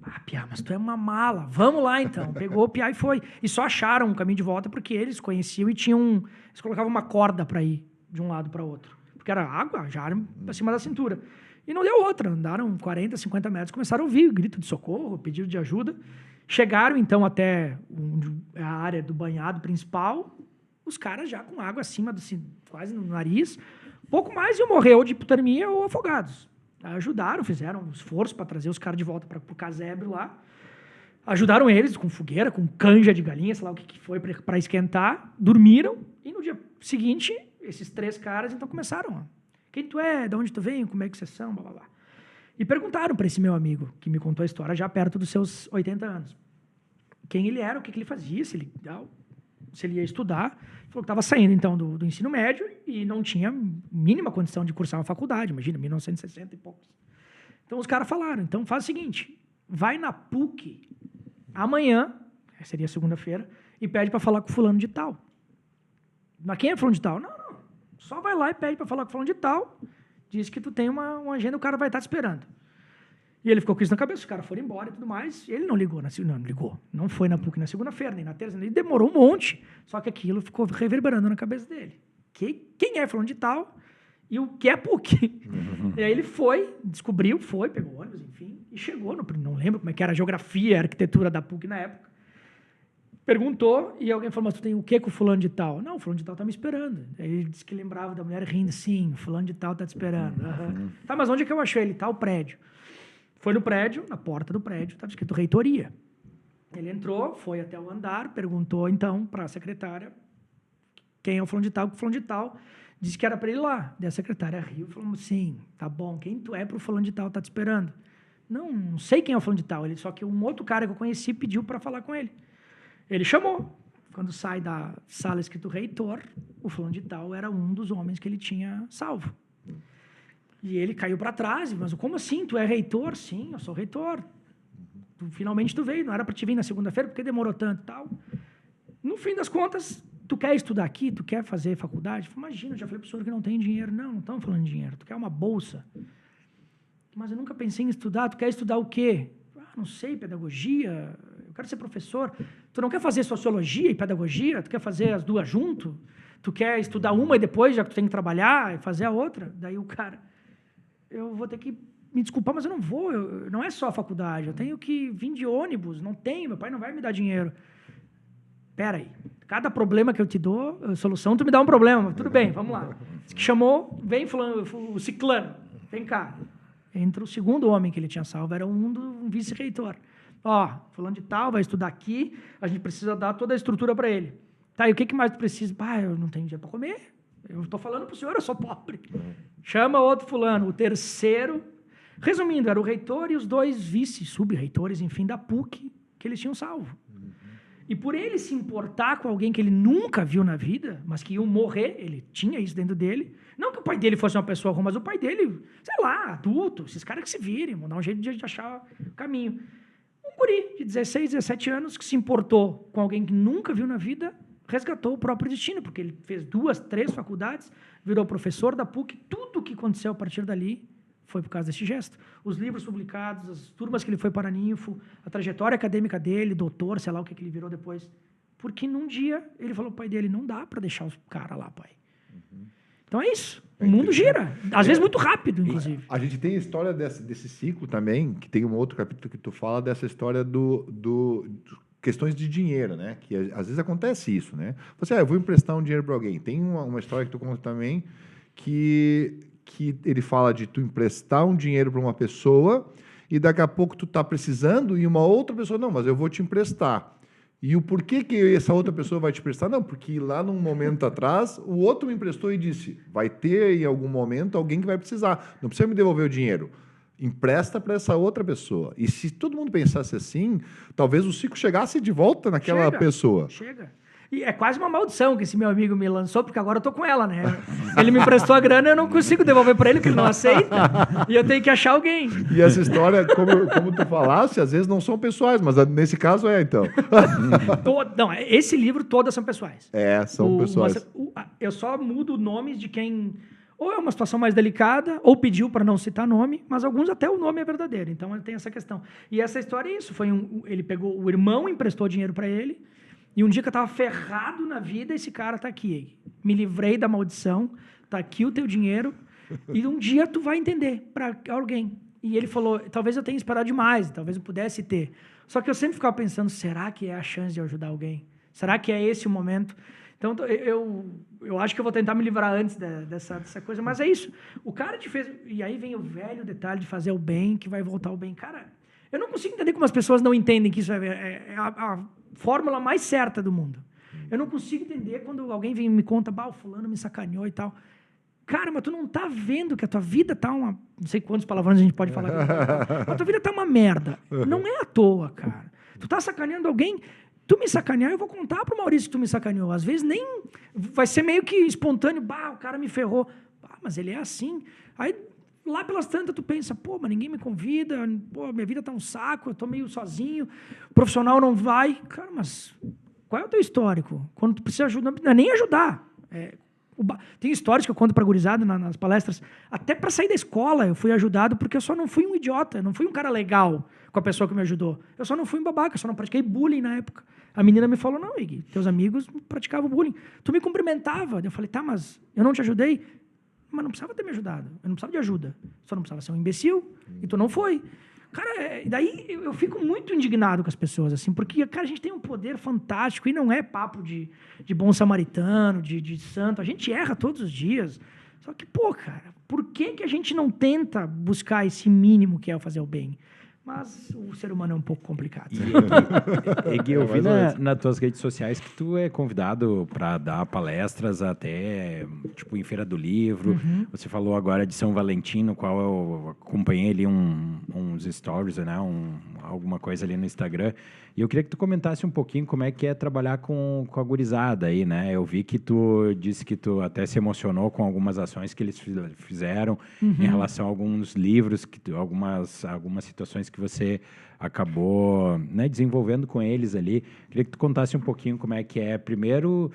Ah, Piá, mas tu é uma mala. Vamos lá, então. Pegou o Piá e foi. E só acharam um caminho de volta porque eles conheciam e tinham... Eles colocavam uma corda para ir de um lado para outro. Porque era água, já era acima da cintura. E não deu outra. Andaram 40, 50 metros, começaram a ouvir grito de socorro, pedido de ajuda. Chegaram, então, até a área do banhado principal. Os caras já com água acima, quase no nariz. Pouco mais iam morrer ou de hipotermia ou afogados. Ajudaram, fizeram um esforço para trazer os caras de volta para o casebre lá. Ajudaram eles com fogueira, com canja de galinha, sei lá o que foi para esquentar. Dormiram e no dia seguinte, esses 3 caras então começaram. Quem tu é? De onde tu vem? Como é que vocês são? Blá, blá, blá. E perguntaram para esse meu amigo, que me contou a história já perto dos seus 80 anos. Quem ele era, o que ele fazia, se ele ia estudar. Ele falou que estava saindo, então, do ensino médio e não tinha mínima condição de cursar uma faculdade. Imagina, 1960 e poucos. Então, os caras falaram, então, faz o seguinte, vai na PUC amanhã, seria segunda-feira, e pede para falar com fulano de tal. Mas quem é fulano de tal? Não. Só vai lá e pede para falar com fulano de tal, diz que tu tem uma agenda, o cara vai estar te esperando. E ele ficou com isso na cabeça, os caras foram embora e tudo mais, e ele não ligou, não foi na PUC na segunda-feira, nem na terça, ele demorou um monte, só que aquilo ficou reverberando na cabeça dele. Quem é fulano de tal e o que é PUC? E aí ele descobriu, pegou ônibus, enfim, e chegou, não lembro como é que era a geografia, a arquitetura da PUC na época, perguntou, e alguém falou, mas tu tem o que com o fulano de tal? Não, o fulano de tal tá me esperando. Aí ele disse que lembrava da mulher rindo, sim, o fulano de tal tá te esperando. Tá, mas onde é que eu achei ele? Tá, o prédio. Foi no prédio, na porta do prédio, estava escrito reitoria. Ele entrou, foi até o andar, perguntou, então, para a secretária quem é o fulano de tal, que o fulano de tal disse que era para ele ir lá. Daí a secretária riu e falou, sim, tá bom, quem tu é para o fulano de tal tá te esperando? Não sei quem é o fulano de tal, só que um outro cara que eu conheci pediu para falar com ele. Ele chamou. Quando sai da sala escrito reitor, o fulano de tal era um dos homens que ele tinha salvo. E ele caiu para trás, mas como assim? Tu é reitor? Sim, eu sou reitor. Finalmente tu veio, não era para te vir na segunda-feira, porque demorou tanto e tal. No fim das contas, tu quer estudar aqui? Tu quer fazer faculdade? Imagina, eu já falei para o senhor que não tem dinheiro. Não estamos falando de dinheiro. Tu quer uma bolsa? Mas eu nunca pensei em estudar. Tu quer estudar o quê? Não sei, pedagogia. quero ser professor. Tu não quer fazer sociologia e pedagogia? Tu quer fazer as duas junto? Tu quer estudar uma e depois, já que tu tem que trabalhar, e fazer a outra? Daí o cara, eu vou ter que me desculpar, mas eu não vou. Não é só a faculdade. Eu tenho que vir de ônibus. Não tenho, meu pai não vai me dar dinheiro. Pera aí. Cada problema que eu te dou, a solução, tu me dá um problema. Mas tudo bem, vamos lá. Chamou, vem fulano, o ciclano. Vem cá. Entra o segundo homem que ele tinha salvo. Era um vice-reitor. Ó, fulano de tal, vai estudar aqui. A gente precisa dar toda a estrutura para ele. Tá, e o que mais tu precisa? Eu não tenho dinheiro para comer. Eu estou falando para o senhor, eu sou pobre. Chama outro fulano. O terceiro... Resumindo, era o reitor e os 2 vice-sub-reitores, enfim, da PUC, que eles tinham salvo. E por ele se importar com alguém que ele nunca viu na vida, mas que iam morrer, ele tinha isso dentro dele. Não que o pai dele fosse uma pessoa ruim, mas o pai dele, sei lá, adulto, esses caras que se virem, vão dar um jeito de achar o caminho. Um guri de 16, 17 anos que se importou com alguém que nunca viu na vida, resgatou o próprio destino, porque ele fez 2, 3 faculdades, virou professor da PUC, tudo o que aconteceu a partir dali foi por causa desse gesto. Os livros publicados, as turmas que ele foi para a Ninfo, a trajetória acadêmica dele, doutor, sei lá o que ele virou depois. Porque num dia ele falou pro pai dele, não dá para deixar os caras lá, pai. Então é isso. O mundo gira. Às vezes muito rápido, inclusive. A gente tem a história desse ciclo também, que tem um outro capítulo que tu fala dessa história do questões de dinheiro, né? Que às vezes acontece isso, né? Você, eu vou emprestar um dinheiro para alguém. Tem uma história que tu conta também que ele fala de tu emprestar um dinheiro para uma pessoa e daqui a pouco tu tá precisando e uma outra pessoa, não, mas eu vou te emprestar. E o porquê que essa outra pessoa vai te emprestar? Não, porque lá num momento atrás, o outro me emprestou e disse, vai ter em algum momento alguém que vai precisar. Não precisa me devolver o dinheiro. Empresta para essa outra pessoa. E se todo mundo pensasse assim, talvez o ciclo chegasse de volta naquela pessoa. Chega. E é quase uma maldição que esse meu amigo me lançou, porque agora eu tô com ela, né? Ele me emprestou a grana, eu não consigo devolver para ele, porque ele não aceita. E eu tenho que achar alguém. E essa história, como tu falasse, às vezes não são pessoais, mas nesse caso então. Não, esse livro todas são pessoais. São pessoais. Eu só mudo nomes de quem... Ou é uma situação mais delicada, ou pediu para não citar nome, mas alguns até o nome é verdadeiro. Então tem essa questão. E essa história é isso. Ele pegou, o irmão emprestou dinheiro para ele, e um dia que eu estava ferrado na vida, esse cara está aqui. Me livrei da maldição, está aqui o teu dinheiro, e um dia tu vai entender para alguém. E ele falou, talvez eu tenha esperado demais, talvez eu pudesse ter. Só que eu sempre ficava pensando, será que é a chance de eu ajudar alguém? Será que é esse o momento? Então, eu acho que eu vou tentar me livrar antes dessa coisa, mas é isso. O cara te fez... E aí vem o velho detalhe de fazer o bem, que vai voltar o bem. Cara, eu não consigo entender como as pessoas não entendem que isso é a fórmula mais certa do mundo. Eu não consigo entender quando alguém vem e me conta, o fulano me sacaneou e tal. Cara, mas tu não tá vendo que a tua vida tá uma... Não sei quantos palavrões a gente pode falar. Mas a tua vida tá uma merda. Não é à toa, cara. Tu tá sacaneando alguém... Tu me sacanear, eu vou contar pro Maurício que tu me sacaneou. Às vezes nem... Vai ser meio que espontâneo. O cara me ferrou. Mas ele é assim. Aí, lá pelas tantas, tu pensa, mas ninguém me convida. Minha vida tá um saco, eu tô meio sozinho. O profissional não vai. Cara, mas qual é o teu histórico? Quando tu precisa ajudar, não é nem ajudar. Tem histórias que eu conto pra gurizada nas palestras. Até para sair da escola eu fui ajudado porque eu só não fui um idiota. Eu não fui um cara legal com a pessoa que me ajudou. Eu só não fui um babaca, eu só não pratiquei bullying na época. A menina me falou, não, Iggy, teus amigos praticavam bullying. Tu me cumprimentava. Eu falei, tá, mas eu não te ajudei? Mas não precisava ter me ajudado. Eu não precisava de ajuda. Só não precisava ser um imbecil. E tu não foi. Cara, daí eu fico muito indignado com as pessoas, assim, porque, cara, a gente tem um poder fantástico e não é papo de bom samaritano, de santo. A gente erra todos os dias. Só que, cara, por que a gente não tenta buscar esse mínimo que é o fazer o bem? Mas o ser humano é um pouco complicado. Gui, eu vi nas tuas redes sociais que tu é convidado para dar palestras até, tipo, em Feira do Livro. Uhum. Você falou agora de São Valentim, no qual eu acompanhei ali uns stories, né? Alguma coisa ali no Instagram. E eu queria que tu comentasse um pouquinho como é que é trabalhar com a gurizada aí, né? Eu vi que tu disse que tu até se emocionou com algumas ações que eles fizeram em relação a alguns livros, algumas situações que você acabou, né, desenvolvendo com eles ali. Queria que tu contasse um pouquinho como é que é. Primeiro,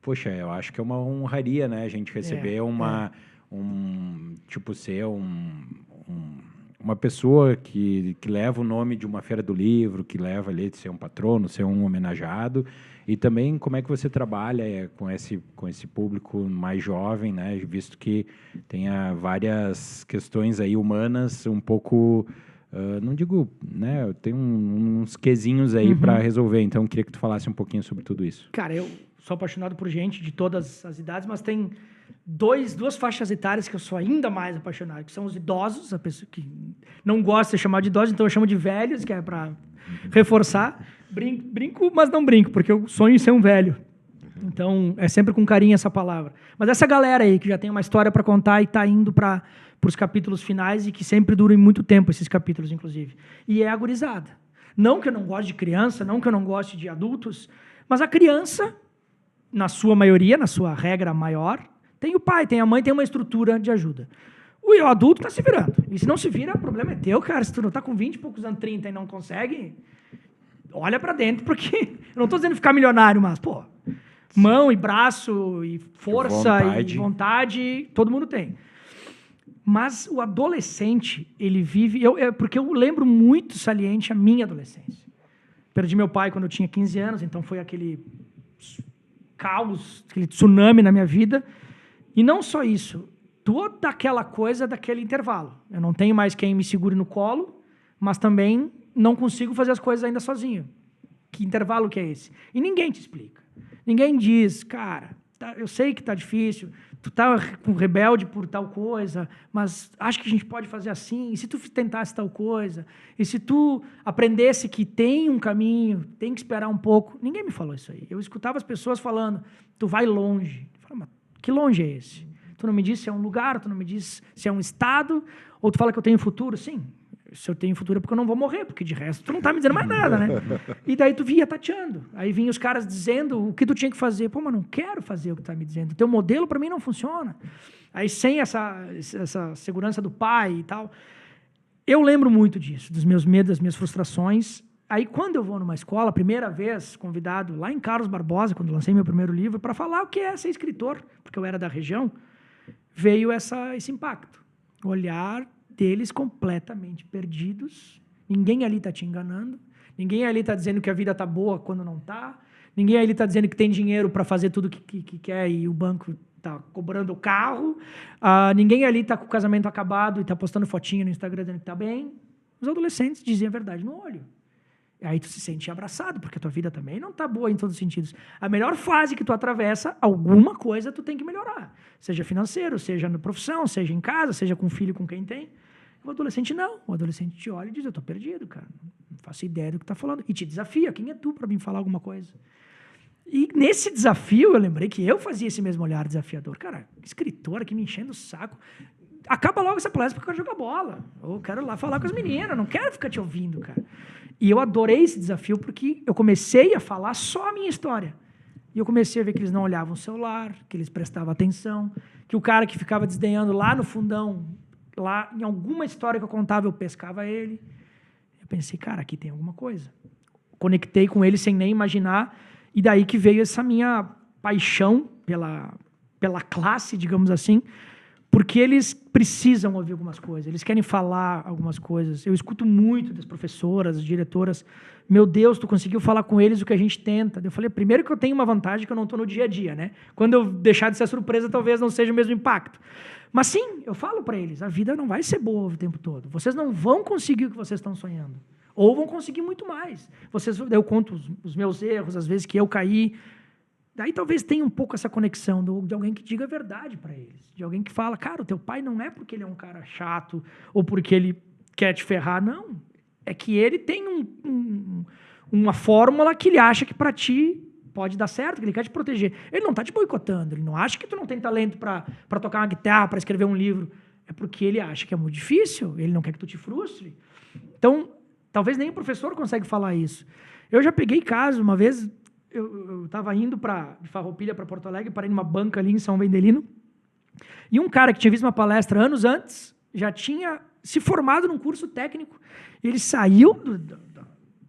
poxa, eu acho que é uma honraria, né? A gente receber ser uma pessoa que leva o nome de uma feira do livro, que leva ali de ser um patrono, ser um homenageado, e também como é que você trabalha com esse público mais jovem, né? Visto que tenha várias questões aí humanas um pouco, não digo, né? Tem uns quezinhos aí para resolver, então queria que tu falasse um pouquinho sobre tudo isso. Cara, eu sou apaixonado por gente de todas as idades, mas tem duas faixas etárias que eu sou ainda mais apaixonado, que são os idosos, a pessoa que não gosta de chamar de idosos, então eu chamo de velhos, que é para reforçar. Brinco, mas não brinco, porque eu sonho em ser um velho. Então, é sempre com carinho essa palavra. Mas essa galera aí, que já tem uma história para contar e está indo para os capítulos finais e que sempre duram muito tempo, esses capítulos, inclusive. E é a gurizada. Não que eu não goste de criança, não que eu não goste de adultos, mas a criança, na sua maioria, na sua regra maior, tem o pai, tem a mãe, tem uma estrutura de ajuda. O adulto está se virando. E se não se vira, o problema é teu, cara. Se tu não está com 20 e poucos anos, 30 e não consegue, olha para dentro, porque eu não estou dizendo ficar milionário, mas, pô, mão e braço e força e vontade, todo mundo tem. Mas o adolescente, ele vive... porque eu lembro muito saliente a minha adolescência. Perdi meu pai quando eu tinha 15 anos, então foi aquele caos, aquele tsunami na minha vida. E não só isso, toda aquela coisa daquele intervalo. Eu não tenho mais quem me segure no colo, mas também não consigo fazer as coisas ainda sozinho. Que intervalo que é esse? E ninguém te explica. Ninguém diz, cara, eu sei que tá difícil, tu tá com rebelde por tal coisa, mas acho que a gente pode fazer assim, e se tu tentasse tal coisa, e se tu aprendesse que tem um caminho, tem que esperar um pouco. Ninguém me falou isso aí. Eu escutava as pessoas falando, tu vai longe. Eu falava, mas que longe é esse? Tu não me diz se é um lugar, tu não me diz se é um estado, ou tu fala que eu tenho futuro? Sim, se eu tenho futuro é porque eu não vou morrer, porque de resto tu não tá me dizendo mais nada, né? E daí tu via tateando. Aí vinham os caras dizendo o que tu tinha que fazer. Pô, mas não quero fazer o que tu tá me dizendo. O teu modelo para mim não funciona. Aí sem essa segurança do pai e tal. Eu lembro muito disso, dos meus medos, das minhas frustrações. Aí quando eu vou numa escola, primeira vez convidado lá em Carlos Barbosa, quando lancei meu primeiro livro, para falar o que é ser escritor, porque eu era da região, veio esse impacto. Olhar deles completamente perdidos. Ninguém ali está te enganando. Ninguém ali está dizendo que a vida está boa quando não está. Ninguém ali está dizendo que tem dinheiro para fazer tudo que quer e o banco está cobrando o carro. Ninguém ali está com o casamento acabado e está postando fotinho no Instagram dizendo que está bem. Os adolescentes diziam a verdade no olho. Aí tu se sente abraçado, porque a tua vida também não está boa em todos os sentidos. A melhor fase que tu atravessa, alguma coisa tu tem que melhorar. Seja financeiro, seja na profissão, seja em casa, seja com o filho, com quem tem. O adolescente não. O adolescente te olha e diz, eu estou perdido, cara. Não faço ideia do que está falando. E te desafia. Quem é tu para me falar alguma coisa? E nesse desafio, eu lembrei que eu fazia esse mesmo olhar desafiador. Cara, escritor aqui me enchendo o saco. Acaba logo essa palestra porque eu quero jogar bola. Ou quero lá falar com as meninas. Não quero ficar te ouvindo, cara. E eu adorei esse desafio porque eu comecei a falar só a minha história. E eu comecei a ver que eles não olhavam o celular, que eles prestavam atenção, que o cara que ficava desdenhando lá no fundão, lá em alguma história que eu contava, eu pescava ele. Eu pensei, cara, aqui tem alguma coisa. Conectei com ele sem nem imaginar, e daí que veio essa minha paixão pela classe, digamos assim, porque eles precisam ouvir algumas coisas, eles querem falar algumas coisas. Eu escuto muito das professoras, das diretoras, meu Deus, tu conseguiu falar com eles o que a gente tenta. Eu falei, primeiro que eu tenho uma vantagem que eu não estou no dia a dia, né? Quando eu deixar de ser surpresa, talvez não seja o mesmo impacto. Mas sim, eu falo para eles, a vida não vai ser boa o tempo todo. Vocês não vão conseguir o que vocês estão sonhando. Ou vão conseguir muito mais. Eu conto os meus erros, as vezes que eu caí. Daí talvez tenha um pouco essa conexão de alguém que diga a verdade para eles. De alguém que fala, cara, o teu pai não é porque ele é um cara chato ou porque ele quer te ferrar, não. É que ele tem uma fórmula que ele acha que para ti pode dar certo, que ele quer te proteger. Ele não está te boicotando, ele não acha que tu não tem talento para tocar uma guitarra, para escrever um livro. É porque ele acha que é muito difícil, ele não quer que tu te frustre. Então, talvez nem o professor consegue falar isso. Eu já peguei caso, uma vez, eu estava indo de Farroupilha para Porto Alegre, parei numa banca ali em São Vendelino, e um cara que tinha visto uma palestra anos antes, já tinha se formado num curso técnico, ele saiu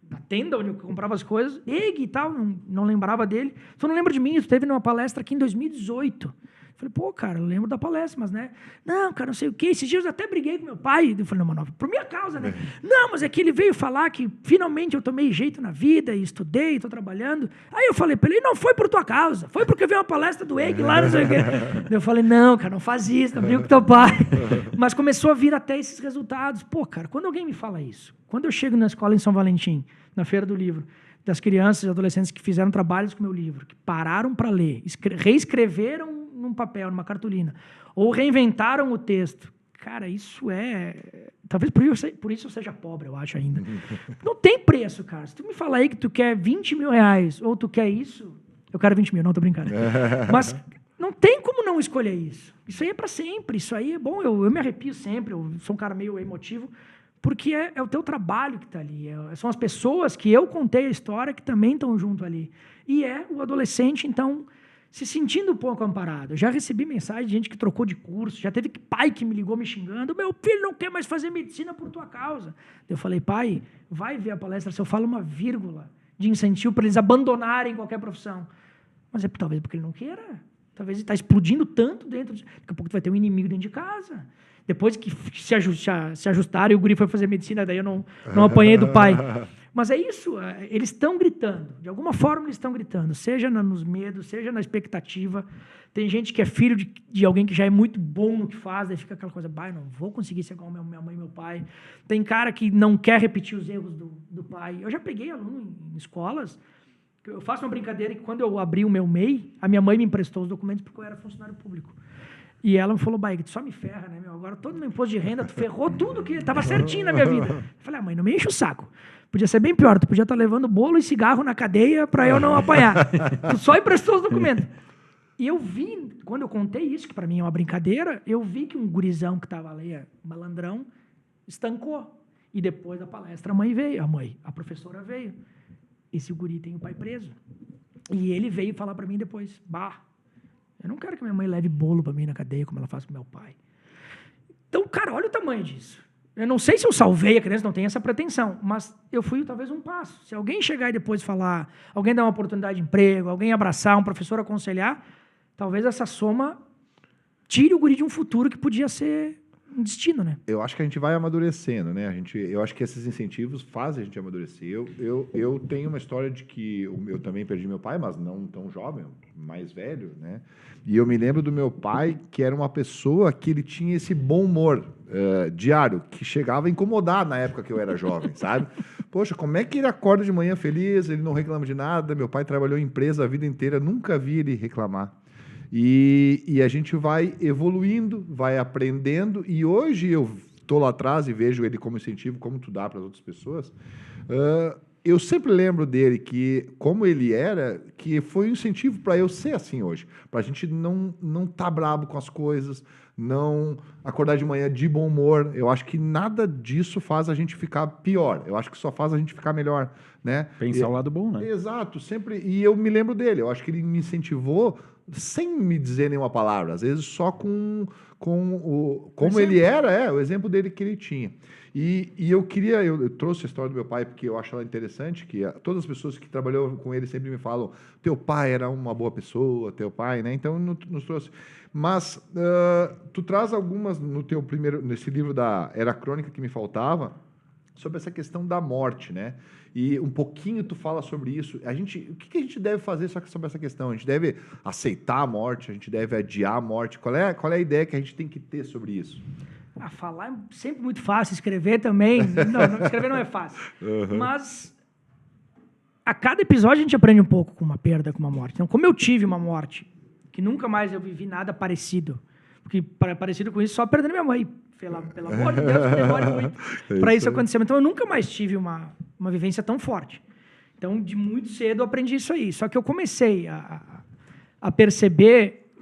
da tenda onde eu comprava as coisas, e tal, não lembrava dele, tu não lembra de mim, tu esteve numa palestra aqui em 2018, Falei, pô, cara, eu lembro da palestra, mas, né? Não, cara, não sei o quê. Esses dias eu até briguei com meu pai. Eu falei, não, mano, por minha causa, né? Não, mas é que ele veio falar que finalmente eu tomei jeito na vida e estudei, estou trabalhando. Aí eu falei pra ele, não foi por tua causa, foi porque veio uma palestra do Eike lá, não sei o quê. Eu falei, não, cara, não faz isso, não briga com teu pai. Mas começou a vir até esses resultados. Pô, cara, quando alguém me fala isso, quando eu chego na escola em São Valentim, na Feira do Livro, das crianças e adolescentes que fizeram trabalhos com o meu livro, que pararam para ler, reescreveram num papel, numa cartolina, ou reinventaram o texto. Cara, isso é... Talvez por isso eu seja pobre, eu acho ainda. Não tem preço, cara. Se tu me falar aí que tu quer 20 mil reais, ou tu quer isso... Eu quero 20 mil, não, tô brincando. Mas não tem como não escolher isso. Isso aí é para sempre. Isso aí é bom. Eu me arrepio sempre. Eu sou um cara meio emotivo. Porque é o teu trabalho que está ali. São as pessoas que eu contei a história que também estão junto ali. E é o adolescente, então, se sentindo um pouco amparado. Eu já recebi mensagem de gente que trocou de curso, já teve pai que me ligou me xingando, meu filho não quer mais fazer medicina por tua causa. Eu falei, pai, vai ver a palestra, se eu falo uma vírgula de incentivo para eles abandonarem qualquer profissão. Mas é talvez porque ele não queira. Talvez ele está explodindo tanto dentro. Daqui a pouco tu vai ter um inimigo dentro de casa. Depois que se ajustaram e o guri foi fazer medicina, daí eu não apanhei do pai. Mas é isso, eles estão gritando. De alguma forma eles estão gritando, seja nos medos, seja na expectativa. Tem gente que é filho de alguém que já é muito bom no que faz, daí fica aquela coisa, pai, não vou conseguir ser igual minha mãe e meu pai. Tem cara que não quer repetir os erros do pai. Eu já peguei aluno em escolas, eu faço uma brincadeira que quando eu abri o meu MEI, a minha mãe me emprestou os documentos porque eu era funcionário público. E ela me falou, Baig, tu só me ferra, né, meu? Agora todo meu imposto de renda, tu ferrou tudo que estava certinho na minha vida. Eu falei, mãe, não me enche o saco. Podia ser bem pior, tu podia estar levando bolo e cigarro na cadeia para eu não apanhar. Tu só emprestou os documentos. E eu vi, quando eu contei isso, que para mim é uma brincadeira, eu vi que um gurizão que estava ali, malandrão, estancou. E depois da palestra a professora veio. Esse guri tem o pai preso. E ele veio falar para mim depois, eu não quero que minha mãe leve bolo para mim na cadeia, como ela faz com meu pai. Então, cara, olha o tamanho disso. Eu não sei se eu salvei a criança, não tenho essa pretensão, mas eu fui talvez um passo. Se alguém chegar e depois falar, alguém dar uma oportunidade de emprego, alguém abraçar, um professor aconselhar, talvez essa soma tire o guri de um futuro que podia ser um destino, né? Eu acho que a gente vai amadurecendo, né? Eu acho que esses incentivos fazem a gente amadurecer. Eu tenho uma história de que eu também perdi meu pai, mas não tão jovem, mais velho, né? E eu me lembro do meu pai, que era uma pessoa que ele tinha esse bom humor diário, que chegava a incomodar na época que eu era jovem, sabe? Poxa, como é que ele acorda de manhã feliz, ele não reclama de nada, meu pai trabalhou em empresa a vida inteira, nunca vi ele reclamar. E a gente vai evoluindo, vai aprendendo, e hoje eu estou lá atrás e vejo ele como incentivo, como tu dá para as outras pessoas. Eu sempre lembro dele que, como ele era, que foi um incentivo para eu ser assim hoje, para a gente não tá brabo com as coisas, não acordar de manhã de bom humor. Eu acho que nada disso faz a gente ficar pior, eu acho que só faz a gente ficar melhor, né? Pensar o lado bom, né? Exato, sempre. E eu me lembro dele, eu acho que ele me incentivou sem me dizer nenhuma palavra, às vezes só como ele era, o exemplo dele que ele tinha. E eu trouxe a história do meu pai porque eu acho ela interessante, que todas as pessoas que trabalham com ele sempre me falam, teu pai era uma boa pessoa, teu pai, né? Então nos trouxe. Mas tu traz algumas nesse livro da Era Crônica que me faltava, sobre essa questão da morte, né? E um pouquinho tu fala sobre isso. O que a gente deve fazer sobre essa questão? A gente deve aceitar a morte? A gente deve adiar a morte? Qual é a ideia que a gente tem que ter sobre isso? Falar é sempre muito fácil, escrever também. Não, escrever não é fácil. Uhum. Mas a cada episódio a gente aprende um pouco com uma perda, com uma morte. Então, como eu tive uma morte, que nunca mais eu vivi nada parecido, porque parecido com isso, só perdendo minha mãe. Pelo amor de Deus, demora muito para isso acontecer. Então, eu nunca mais tive uma vivência tão forte. Então, de muito cedo, eu aprendi isso aí. Só que eu comecei a perceber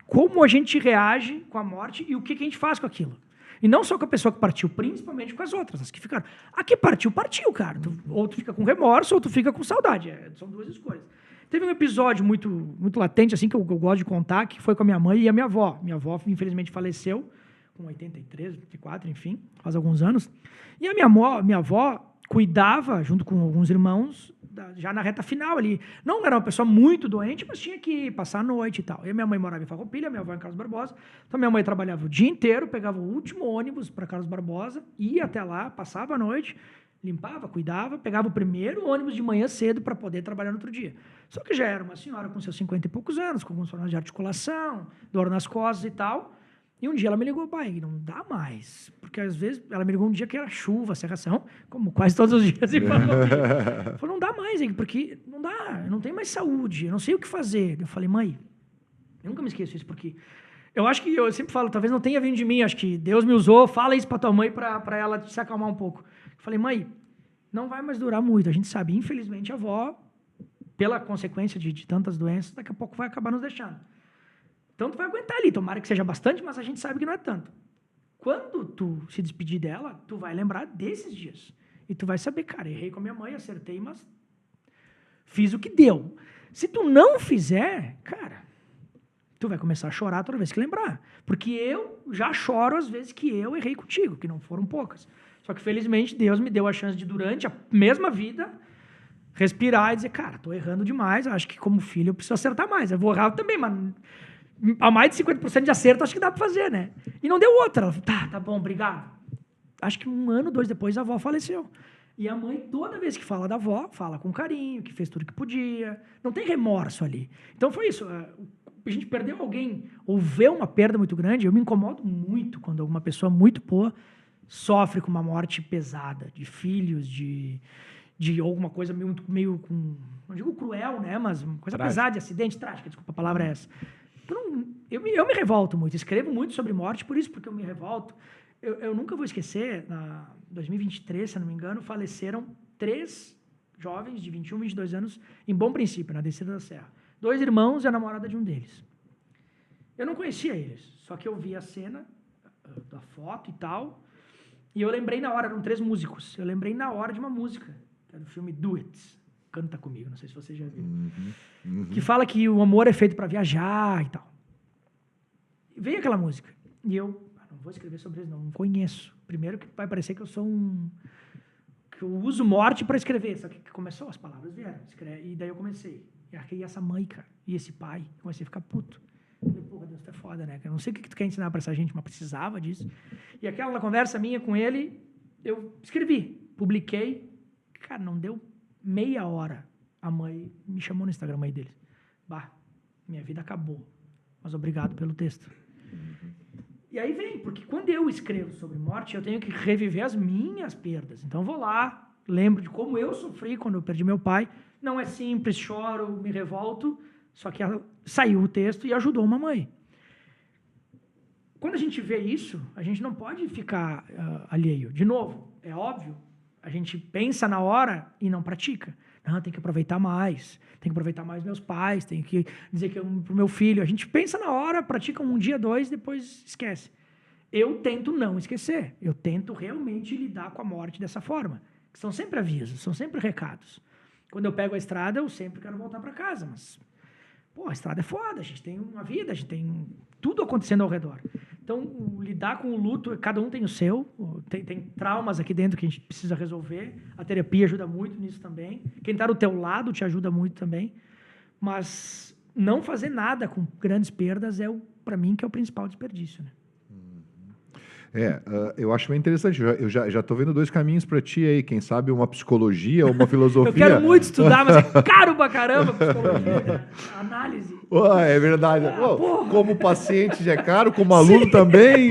como a gente reage com a morte e o que a gente faz com aquilo. E não só com a pessoa que partiu, principalmente com as outras, as que ficaram. A que partiu, cara. Ou tu fica com remorso, ou tu fica com saudade. São duas escolhas. Teve um episódio muito, muito latente, assim, que eu gosto de contar, que foi com a minha mãe e a minha avó. Minha avó, infelizmente, faleceu com 83, 84, enfim, faz alguns anos. E a minha avó cuidava, junto com alguns irmãos, já na reta final ali. Não era uma pessoa muito doente, mas tinha que passar a noite e tal. E minha mãe morava em Farroupilha, minha avó em Carlos Barbosa. Então minha mãe trabalhava o dia inteiro, pegava o último ônibus para Carlos Barbosa, ia até lá, passava a noite, limpava, cuidava, pegava o primeiro ônibus de manhã cedo para poder trabalhar no outro dia. Só que já era uma senhora com seus 50 e poucos anos, com alguns problemas de articulação, dor nas costas e tal. E um dia ela me ligou, pai, não dá mais. Porque às vezes ela me ligou um dia que era chuva, serração, como quase todos os dias. E falou, não dá mais, porque não dá, eu não tenho mais saúde, eu não sei o que fazer. Eu falei, mãe, eu nunca me esqueço disso, porque eu acho que, eu sempre falo, talvez não tenha vindo de mim, acho que Deus me usou, fala isso pra tua mãe pra ela se acalmar um pouco. Eu falei, mãe, não vai mais durar muito, a gente sabe, infelizmente a avó, pela consequência de tantas doenças, daqui a pouco vai acabar nos deixando. Então, tu vai aguentar ali. Tomara que seja bastante, mas a gente sabe que não é tanto. Quando tu se despedir dela, tu vai lembrar desses dias. E tu vai saber, cara, errei com a minha mãe, acertei, mas fiz o que deu. Se tu não fizer, cara, tu vai começar a chorar toda vez que lembrar. Porque eu já choro às vezes que eu errei contigo, que não foram poucas. Só que, felizmente, Deus me deu a chance de, durante a mesma vida, respirar e dizer, cara, tô errando demais, acho que como filho eu preciso acertar mais. Eu vou errar também, mas a mais de 50% de acerto, acho que dá pra fazer, né? E não deu outra. Ela falou, tá bom, obrigado. Acho que 1 ano, 2 depois, a avó faleceu. E a mãe, toda vez que fala da avó, fala com carinho, que fez tudo que podia. Não tem remorso ali. Então foi isso. A gente perdeu alguém, ou vê uma perda muito grande. Eu me incomodo muito quando alguma pessoa muito boa sofre com uma morte pesada, de filhos, de alguma coisa meio com... Não digo cruel, né? Mas uma coisa pesada, de acidente, trágica. Desculpa, a palavra é essa. Eu me revolto muito, escrevo muito sobre morte, por isso, porque eu me revolto. Eu nunca vou esquecer, em 2023, se eu não me engano, faleceram 3 jovens de 21, 22 anos, em Bom Princípio, na descida da serra. 2 irmãos e a namorada de um deles. Eu não conhecia eles, só que eu vi a cena, da foto e tal, e eu lembrei na hora, eram 3 músicos, eu lembrei na hora de uma música, que era do filme Do It. Canta Comigo, não sei se você já viu. Que fala que o amor é feito para viajar e tal. E veio aquela música. E eu, não vou escrever sobre isso, não conheço. Primeiro que vai parecer que eu sou que eu uso morte para escrever. Só que começou, as palavras vieram. E daí eu comecei. E essa mãe, cara, e esse pai, eu comecei a ficar puto. Eu falei, porra, Deus, tu é foda, né? Eu não sei o que tu quer ensinar para essa gente, mas precisava disso. E aquela conversa minha com ele, eu escrevi, publiquei. Cara, não deu meia hora, a mãe me chamou no Instagram, a mãe deles. Bah, minha vida acabou, mas obrigado pelo texto. E aí vem, porque quando eu escrevo sobre morte, eu tenho que reviver as minhas perdas. Então vou lá, lembro de como eu sofri quando eu perdi meu pai. Não é simples, choro, me revolto, só que saiu o texto e ajudou uma mãe. Quando a gente vê isso, a gente não pode ficar alheio. De novo, é óbvio, a gente pensa na hora e não pratica. Não, tem que aproveitar mais. Tem que aproveitar mais meus pais. Tem que dizer que pro meu filho. A gente pensa na hora, pratica 1 dia, 2, depois esquece. Eu tento não esquecer. Eu tento realmente lidar com a morte dessa forma. Que são sempre avisos, são sempre recados. Quando eu pego a estrada, eu sempre quero voltar para casa. Mas, a estrada é foda. A gente tem uma vida, a gente tem tudo acontecendo ao redor. Então, lidar com o luto, cada um tem o seu, tem traumas aqui dentro que a gente precisa resolver, a terapia ajuda muito nisso também, quem está do teu lado te ajuda muito também, mas não fazer nada com grandes perdas para mim, que é o principal desperdício, né? Eu acho bem interessante. Eu já estou vendo 2 caminhos para ti aí. Quem sabe uma psicologia ou uma filosofia. Eu quero muito estudar, mas é caro pra caramba psicologia, né? Análise. É verdade. Como paciente já é caro, como aluno também.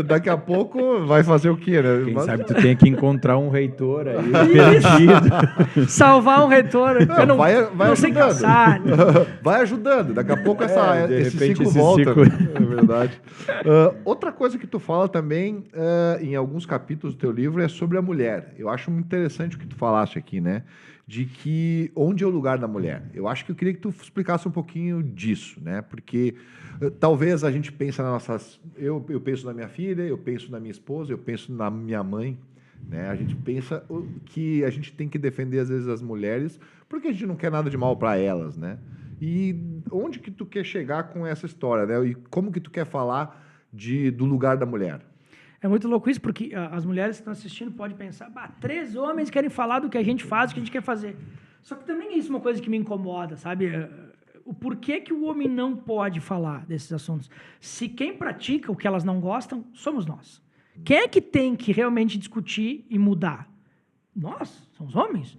Daqui a pouco vai fazer o quê, né? Quem sabe tu tem que encontrar um reitor aí perdido. Salvar um reitor. Eu não vai sei ajudando. caçar. Né? Vai ajudando. Daqui a pouco esse ciclo volta. É verdade. Outra coisa que tu fala também em alguns capítulos do teu livro é sobre a mulher. Eu acho muito interessante o que tu falaste aqui, né? De que onde é o lugar da mulher. Eu acho que eu queria que tu explicasse um pouquinho disso, né? Porque talvez a gente pense nas nossas... Eu penso na minha filha, eu penso na minha esposa, eu penso na minha mãe, né? A gente pensa que a gente tem que defender, às vezes, as mulheres, porque a gente não quer nada de mal para elas, né? E onde que tu quer chegar com essa história, né? E como que tu quer falar do lugar da mulher? É muito louco isso, porque as mulheres que estão assistindo podem pensar, 3 homens querem falar do que a gente faz, do que a gente quer fazer. Só que também é isso uma coisa que me incomoda, sabe? O porquê que o homem não pode falar desses assuntos? Se quem pratica o que elas não gostam, somos nós. Quem é que tem que realmente discutir e mudar? Nós, são os homens.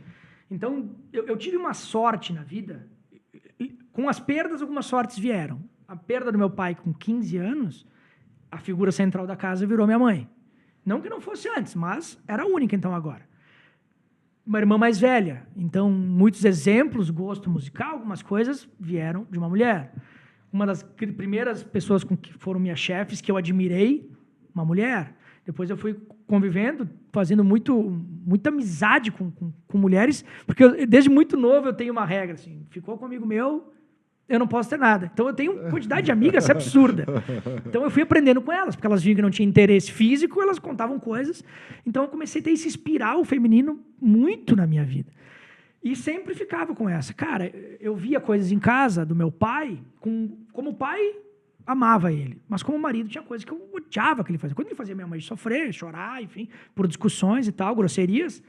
Então, eu tive uma sorte na vida. Com as perdas, algumas sortes vieram. A perda do meu pai com 15 anos, a figura central da casa virou minha mãe. Não que não fosse antes, mas era a única então agora. Uma irmã mais velha. Então, muitos exemplos, gosto musical, algumas coisas vieram de uma mulher. Uma das primeiras pessoas com que foram minhas chefes, que eu admirei, uma mulher. Depois eu fui convivendo, fazendo muita amizade com mulheres, porque desde muito novo eu tenho uma regra, assim, ficou comigo meu, eu não posso ter nada. Então eu tenho uma quantidade de amigas absurda. Então eu fui aprendendo com elas, porque elas viam que não tinha interesse físico, elas contavam coisas. Então eu comecei a ter esse espiral feminino muito na minha vida. E sempre ficava com essa. Cara, eu via coisas em casa do meu pai, como o pai amava ele, mas como marido tinha coisas que eu odiava que ele fazia. Quando ele fazia minha mãe sofrer, chorar, enfim, por discussões e tal, grosserias,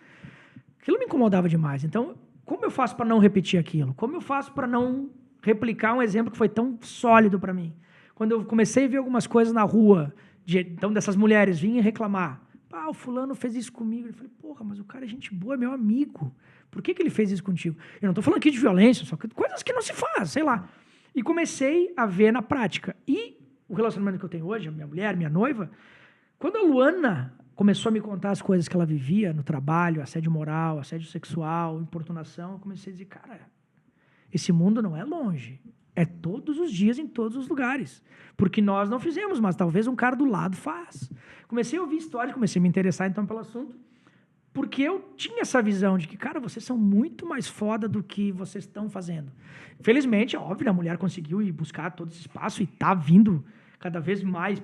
aquilo me incomodava demais. Então, como eu faço para não repetir aquilo? Como eu faço para não replicar um exemplo que foi tão sólido para mim? Quando eu comecei a ver algumas coisas na rua, então dessas mulheres vinham reclamar, o fulano fez isso comigo. Eu falei, porra, mas o cara é gente boa, é meu amigo. Por que ele fez isso contigo? Eu não estou falando aqui de violência, só que coisas que não se faz, sei lá. E comecei a ver na prática. E o relacionamento que eu tenho hoje, a minha mulher, minha noiva, quando a Luana começou a me contar as coisas que ela vivia no trabalho, assédio moral, assédio sexual, importunação, eu comecei a dizer, cara, esse mundo não é longe. É todos os dias, em todos os lugares. Porque nós não fizemos, mas talvez um cara do lado faz. Comecei a ouvir histórias, comecei a me interessar então pelo assunto, porque eu tinha essa visão de que, cara, vocês são muito mais foda do que vocês estão fazendo. Felizmente, é óbvio, a mulher conseguiu ir buscar todo esse espaço e está vindo cada vez mais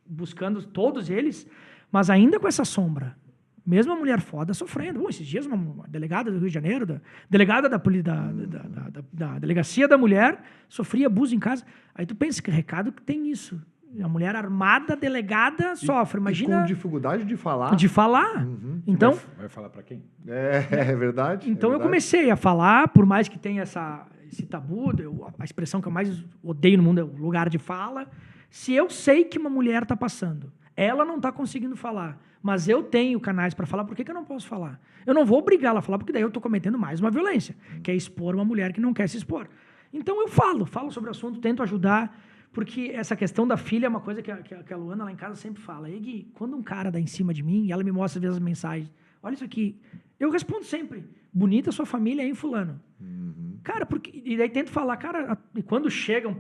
buscando todos eles, mas ainda com essa sombra. Mesmo a mulher foda sofrendo. Esses dias, uma delegada do Rio de Janeiro, delegada da Delegacia da Mulher, sofria abuso em casa. Aí tu pensa que recado que tem isso. A mulher armada, delegada, sofre. Imagina. E com dificuldade de falar. De falar. Uhum. Então, vai falar para quem? É verdade. Então é verdade. eu comecei a falar, por mais que tenha esse tabu, a expressão que eu mais odeio no mundo é o lugar de fala. Se eu sei que uma mulher está passando, ela não está conseguindo falar, mas eu tenho canais para falar, por que eu não posso falar? Eu não vou obrigá-la a falar, porque daí eu estou cometendo mais uma violência, que é expor uma mulher que não quer se expor. Então eu falo sobre o assunto, tento ajudar, porque essa questão da filha é uma coisa que a Luana lá em casa sempre fala. Gui, quando um cara dá em cima de mim, e ela me mostra às vezes as mensagens, olha isso aqui, eu respondo sempre, bonita sua família é em fulano. Uhum. Cara, e daí tento falar, cara, e quando chega uma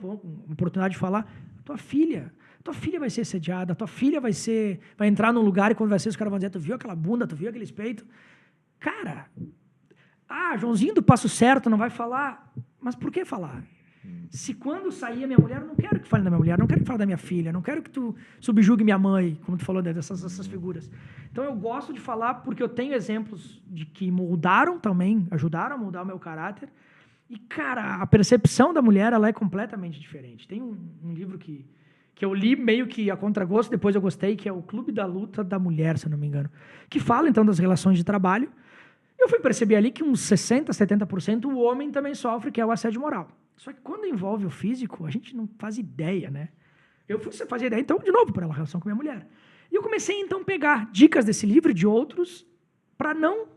oportunidade de falar, tua filha vai ser assediada, tua filha vai entrar num lugar e quando vai ser, os caras vão dizer, tu viu aquela bunda, tu viu aquele peito? Cara, Joãozinho do Passo Certo não vai falar, mas por que falar? Se quando sair a minha mulher, eu não quero que fale da minha mulher, não quero que fale da minha filha, não quero que tu subjugue minha mãe, como tu falou dessas figuras. Então eu gosto de falar porque eu tenho exemplos de que moldaram também, ajudaram a moldar o meu caráter. E, cara, a percepção da mulher, ela é completamente diferente. Tem um livro que eu li meio que a contragosto, depois eu gostei, que é o Clube da Luta da Mulher, se eu não me engano, que fala, então, das relações de trabalho. Eu fui perceber ali que uns 60%, 70% o homem também sofre, que é o assédio moral. Só que quando envolve o físico, a gente não faz ideia, né? Eu fui fazer ideia, então, de novo, para a relação com minha mulher. E eu comecei, então, a pegar dicas desse livro e de outros para não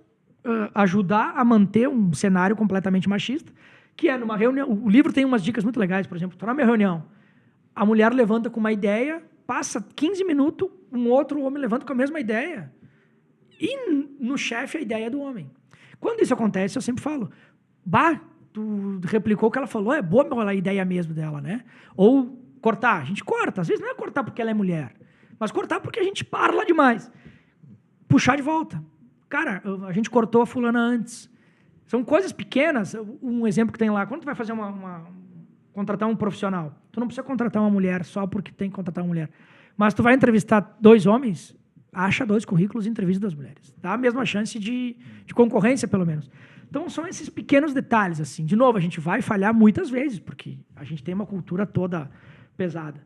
ajudar a manter um cenário completamente machista, que é numa reunião. O livro tem umas dicas muito legais, por exemplo, estou na minha reunião, a mulher levanta com uma ideia, passa 15 minutos, um outro homem levanta com a mesma ideia. E no chefe a ideia é do homem. Quando isso acontece, eu sempre falo, tu replicou o que ela falou, é boa a ideia mesmo dela, né? Ou cortar, a gente corta, às vezes não é cortar porque ela é mulher, mas cortar porque a gente parla demais. Puxar de volta. Cara, a gente cortou a fulana antes. São coisas pequenas. Um exemplo que tem lá, quando tu vai fazer contratar um profissional, tu não precisa contratar uma mulher só porque tem que contratar uma mulher. Mas tu vai entrevistar 2 homens, acha 2 currículos e entrevista 2 mulheres. Dá a mesma chance de concorrência, pelo menos. Então, são esses pequenos detalhes, assim. De novo, a gente vai falhar muitas vezes, porque a gente tem uma cultura toda pesada.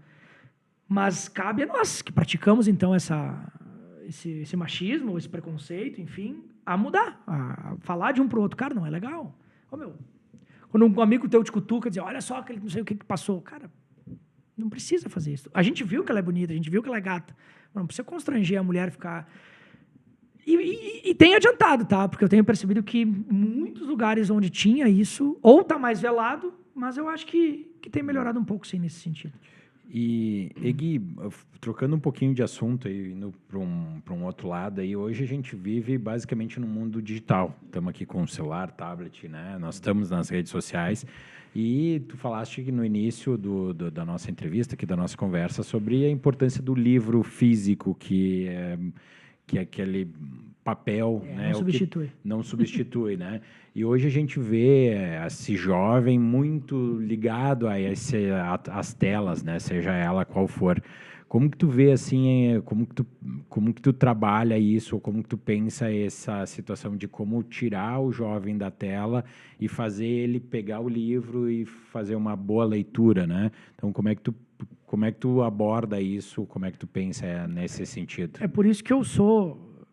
Mas cabe a nós, que praticamos, então, esse machismo, esse preconceito, enfim, a mudar, a falar de um pro outro. Cara, não é legal. Ô, meu, quando um amigo teu te cutuca, diz, olha só, que ele não sei o que passou. Cara, não precisa fazer isso. A gente viu que ela é bonita, a gente viu que ela é gata. Não precisa constranger a mulher ficar... E tem adiantado, tá? Porque eu tenho percebido que muitos lugares onde tinha isso, ou tá mais velado, mas eu acho que tem melhorado um pouco, sim, nesse sentido. E, Egui, trocando um pouquinho de assunto aí, indo para um outro lado, aí, hoje a gente vive basicamente no mundo digital. Estamos aqui com o celular, tablet, né? Nós estamos nas redes sociais. E tu falaste no início da nossa entrevista, aqui da nossa conversa, sobre a importância do livro físico, que é aquele papel, né? Não substitui. Não substitui, né? E hoje a gente vê esse jovem muito ligado às telas, né? Seja ela qual for. Como que tu vê, assim, como que tu trabalha isso, ou como que tu pensa essa situação de como tirar o jovem da tela e fazer ele pegar o livro e fazer uma boa leitura, né? Então, como é que tu aborda isso? Como é que tu pensa nesse sentido? É por isso que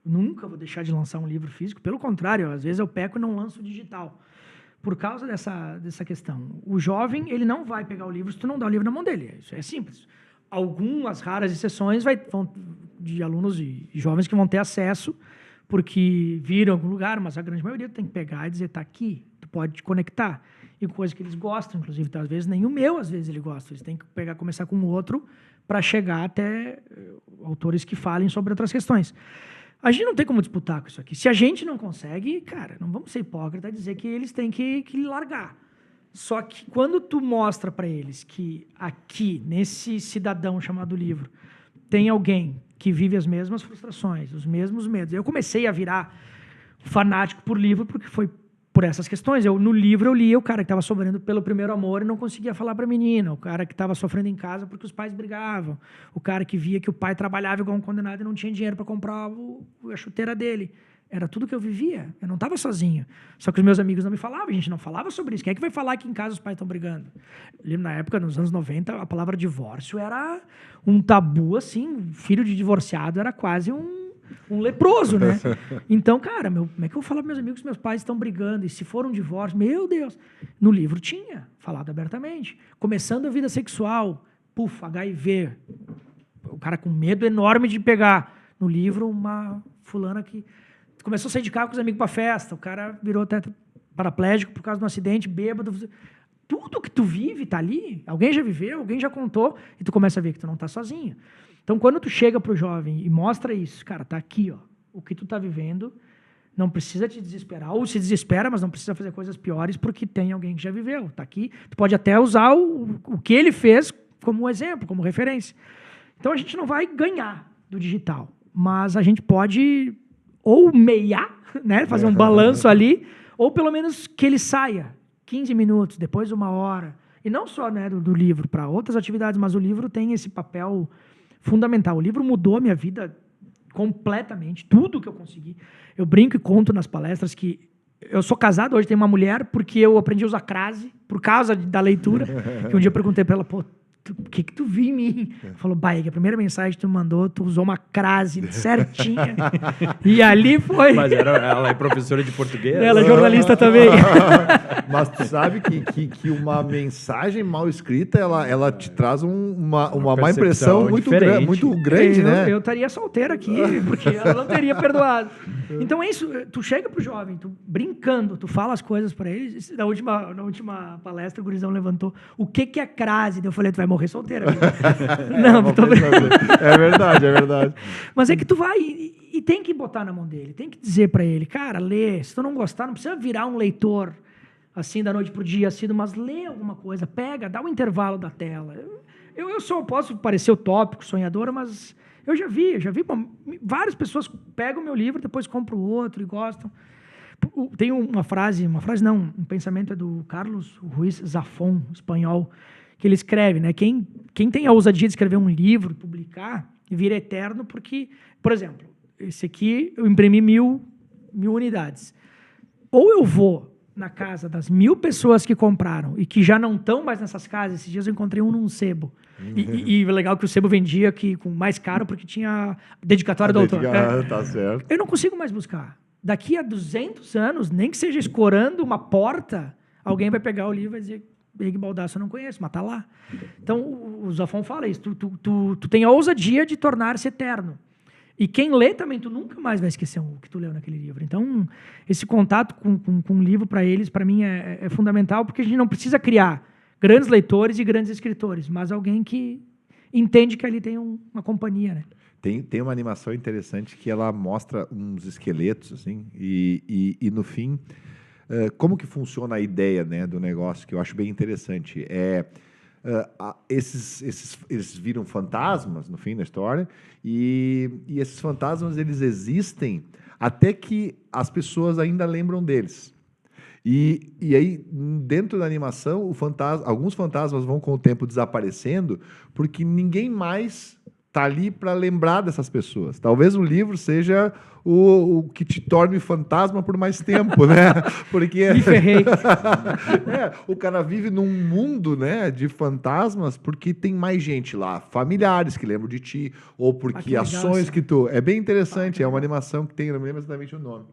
nunca vou deixar de lançar um livro físico. Pelo contrário, às vezes eu peco e não lanço digital. Por causa dessa questão. O jovem, ele não vai pegar o livro se tu não dá o livro na mão dele. Isso é simples. Algumas raras exceções vão de alunos e jovens que vão ter acesso porque viram em algum lugar, mas a grande maioria tem que pegar e dizer, tá aqui, tu pode te conectar. E coisa que eles gostam, inclusive, às vezes nem o meu, às vezes ele gosta. Eles têm que começar com o outro para chegar até autores que falem sobre outras questões. A gente não tem como disputar com isso aqui. Se a gente não consegue, cara, não vamos ser hipócritas e dizer que eles têm que largar. Só que quando tu mostra para eles que aqui, nesse cidadão chamado livro, tem alguém que vive as mesmas frustrações, os mesmos medos. Eu comecei a virar fanático por livro porque foi por essas questões. No livro eu lia o cara que estava sofrendo pelo primeiro amor e não conseguia falar para a menina, o cara que estava sofrendo em casa porque os pais brigavam, o cara que via que o pai trabalhava igual um condenado e não tinha dinheiro para comprar a chuteira dele. Era tudo que eu vivia. Eu não estava sozinho. Só que os meus amigos não me falavam. A gente não falava sobre isso. Quem é que vai falar que em casa os pais estão brigando? Eu lembro, na época, nos anos 90, a palavra divórcio era um tabu, assim. Filho de divorciado era quase um leproso, né? Então, cara, como é que eu vou falar para meus amigos que meus pais estão brigando? E se for um divórcio? Meu Deus! No livro tinha, falado abertamente. Começando a vida sexual. HIV. O cara com medo enorme de pegar. No livro, uma fulana que... começou a sair de carro com os amigos para festa, o cara virou até paraplégico por causa de um acidente, bêbado. Tudo que tu vive tá ali, alguém já viveu, alguém já contou, e tu começa a ver que tu não tá sozinho. Então, quando tu chega pro jovem e mostra isso, cara, tá aqui, ó, o que tu tá vivendo, não precisa te desesperar, ou se desespera, mas não precisa fazer coisas piores porque tem alguém que já viveu, tá aqui. Tu pode até usar o que ele fez como exemplo, como referência. Então, a gente não vai ganhar do digital, mas a gente pode... ou meiar, né, fazer um balanço ali, ou pelo menos que ele saia 15 minutos, depois 1 hora. E não só, né, do livro, para outras atividades, mas o livro tem esse papel fundamental. O livro mudou a minha vida completamente, tudo que eu consegui. Eu brinco e conto nas palestras que eu sou casado, hoje tenho uma mulher, porque eu aprendi a usar crase, por causa da leitura, que um dia eu perguntei para ela, pô, o que tu viu em mim? Falou, Baig, a primeira mensagem que tu mandou, tu usou uma crase certinha. E ali foi... Mas ela é professora de português? Ela é jornalista também. Mas tu sabe que uma mensagem mal escrita, ela te traz uma má impressão muito grande, né? Eu estaria solteiro aqui, porque ela não teria perdoado. Então é isso, tu chega pro jovem, tu brincando, tu fala as coisas para eles. Na última palestra, o gurizão levantou, o que é crase? Eu falei, tu vai morrer solteiro. Não, tô brincando. É verdade. Mas é que tu vai e tem que botar na mão dele, tem que dizer para ele, cara, lê, se tu não gostar, não precisa virar um leitor assim da noite pro dia, assim, mas lê alguma coisa, pega, dá um intervalo da tela. Eu posso parecer utópico, sonhador, mas eu já vi várias pessoas pegam o meu livro, depois compram outro e gostam. Tem um pensamento é do Carlos Ruiz Zafón, espanhol, que ele escreve, né? Quem tem a ousadia de escrever um livro, publicar, vira eterno porque, por exemplo, esse aqui eu imprimi 1000 unidades. Ou eu vou na casa das 1000 pessoas que compraram e que já não estão mais nessas casas. Esses dias eu encontrei um num sebo. E legal que o sebo vendia aqui com mais caro porque tinha dedicatória do autor. Tá certo. Eu não consigo mais buscar. Daqui a 200 anos, nem que seja escorando uma porta, alguém vai pegar o livro e vai dizer, Eg Baldasso eu não conheço, mas tá lá. Então, o Zafón fala isso, tu tem a ousadia de tornar-se eterno. E quem lê também, tu nunca mais vai esquecer o que tu leu naquele livro. Então, esse contato com o livro, para eles, para mim, é fundamental, porque a gente não precisa criar grandes leitores e grandes escritores, mas alguém que entende que ali tem uma companhia, né? Tem uma animação interessante que ela mostra uns esqueletos, assim, e no fim, como que funciona a ideia, né, do negócio, que eu acho bem interessante. Eles viram fantasmas, no fim da história, e esses fantasmas, eles existem até que as pessoas ainda lembram deles. E aí, dentro da animação, alguns fantasmas vão com o tempo desaparecendo, porque ninguém mais está ali para lembrar dessas pessoas. Talvez o livro seja o que te torne fantasma por mais tempo, né? Porque Me ferrei. o cara vive num mundo, né, de fantasmas porque tem mais gente lá, familiares que lembram de ti, ou porque ações que tu... É bem interessante, é uma animação que tem, não me lembro exatamente o nome.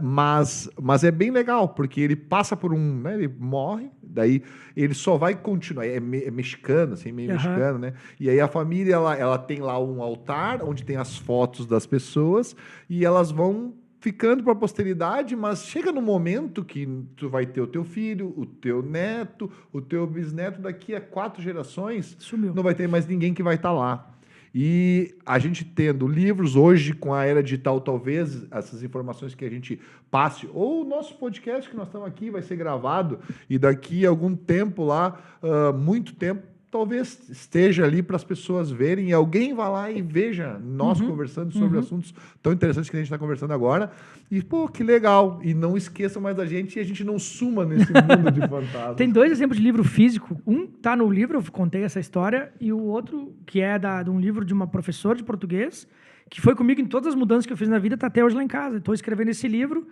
Mas é bem legal, porque ele passa por né, ele morre, daí ele só vai continuar, é mexicano, assim, meio mexicano, né? E aí a família, ela tem lá um altar, onde tem as fotos das pessoas, e elas vão ficando para a posteridade, mas chega no momento que tu vai ter o teu filho, o teu neto, o teu bisneto, daqui a 4 gerações, Sumiu. Não vai ter mais ninguém que vai estar lá. E a gente tendo livros hoje, com a era digital, talvez essas informações que a gente passe, ou o nosso podcast que nós estamos aqui vai ser gravado, e daqui a algum tempo lá, muito tempo, talvez esteja ali para as pessoas verem, e alguém vá lá e veja nós conversando sobre assuntos tão interessantes que a gente está conversando agora, e pô, que legal, e não esqueçam mais da gente, e a gente não suma nesse mundo de fantasmas. Tem 2 exemplos de livro físico, um tá no livro, eu contei essa história, e o outro, que é de um livro de uma professora de português, que foi comigo em todas as mudanças que eu fiz na vida, tá até hoje lá em casa. Estou escrevendo esse livro,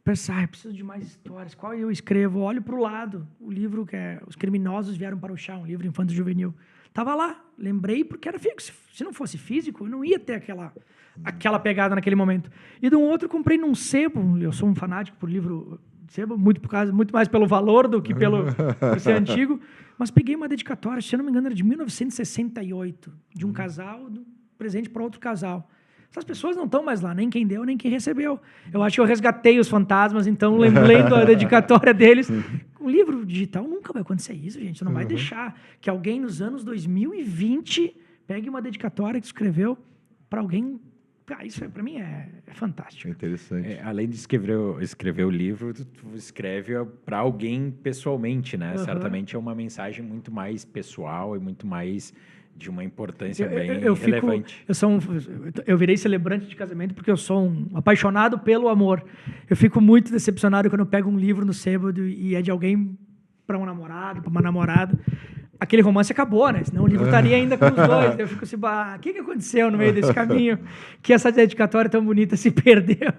pensar, preciso de mais histórias, qual eu escrevo? Olho para o lado, o livro que é Os Criminosos Vieram para o Chão, um livro infanto juvenil. Estava lá, lembrei porque era físico. Se não fosse físico, eu não ia ter aquela pegada naquele momento. E de um outro, comprei num sebo, eu sou um fanático por livro sebo, muito mais pelo valor do que por ser antigo, mas peguei uma dedicatória, se eu não me engano, era de 1968, de um casal, de um presente para outro casal. Essas pessoas não estão mais lá, nem quem deu, nem quem recebeu. Eu acho que eu resgatei os fantasmas, então, lendo a dedicatória deles. Com livro digital nunca vai acontecer isso, gente. Você não vai deixar que alguém nos anos 2020 pegue uma dedicatória que escreveu para alguém. Isso, para mim, é fantástico. É interessante. Além de escrever o livro, tu escreve para alguém pessoalmente, né? Certamente é uma mensagem muito mais pessoal e muito mais... de uma importância bem relevante. Eu virei celebrante de casamento porque eu sou um apaixonado pelo amor. Eu fico muito decepcionado quando eu pego um livro no sebo e é de alguém para um namorado, para uma namorada. Aquele romance acabou, né? Senão o livro estaria ainda com os dois. Eu fico assim, o que aconteceu no meio desse caminho que essa dedicatória tão bonita se perdeu?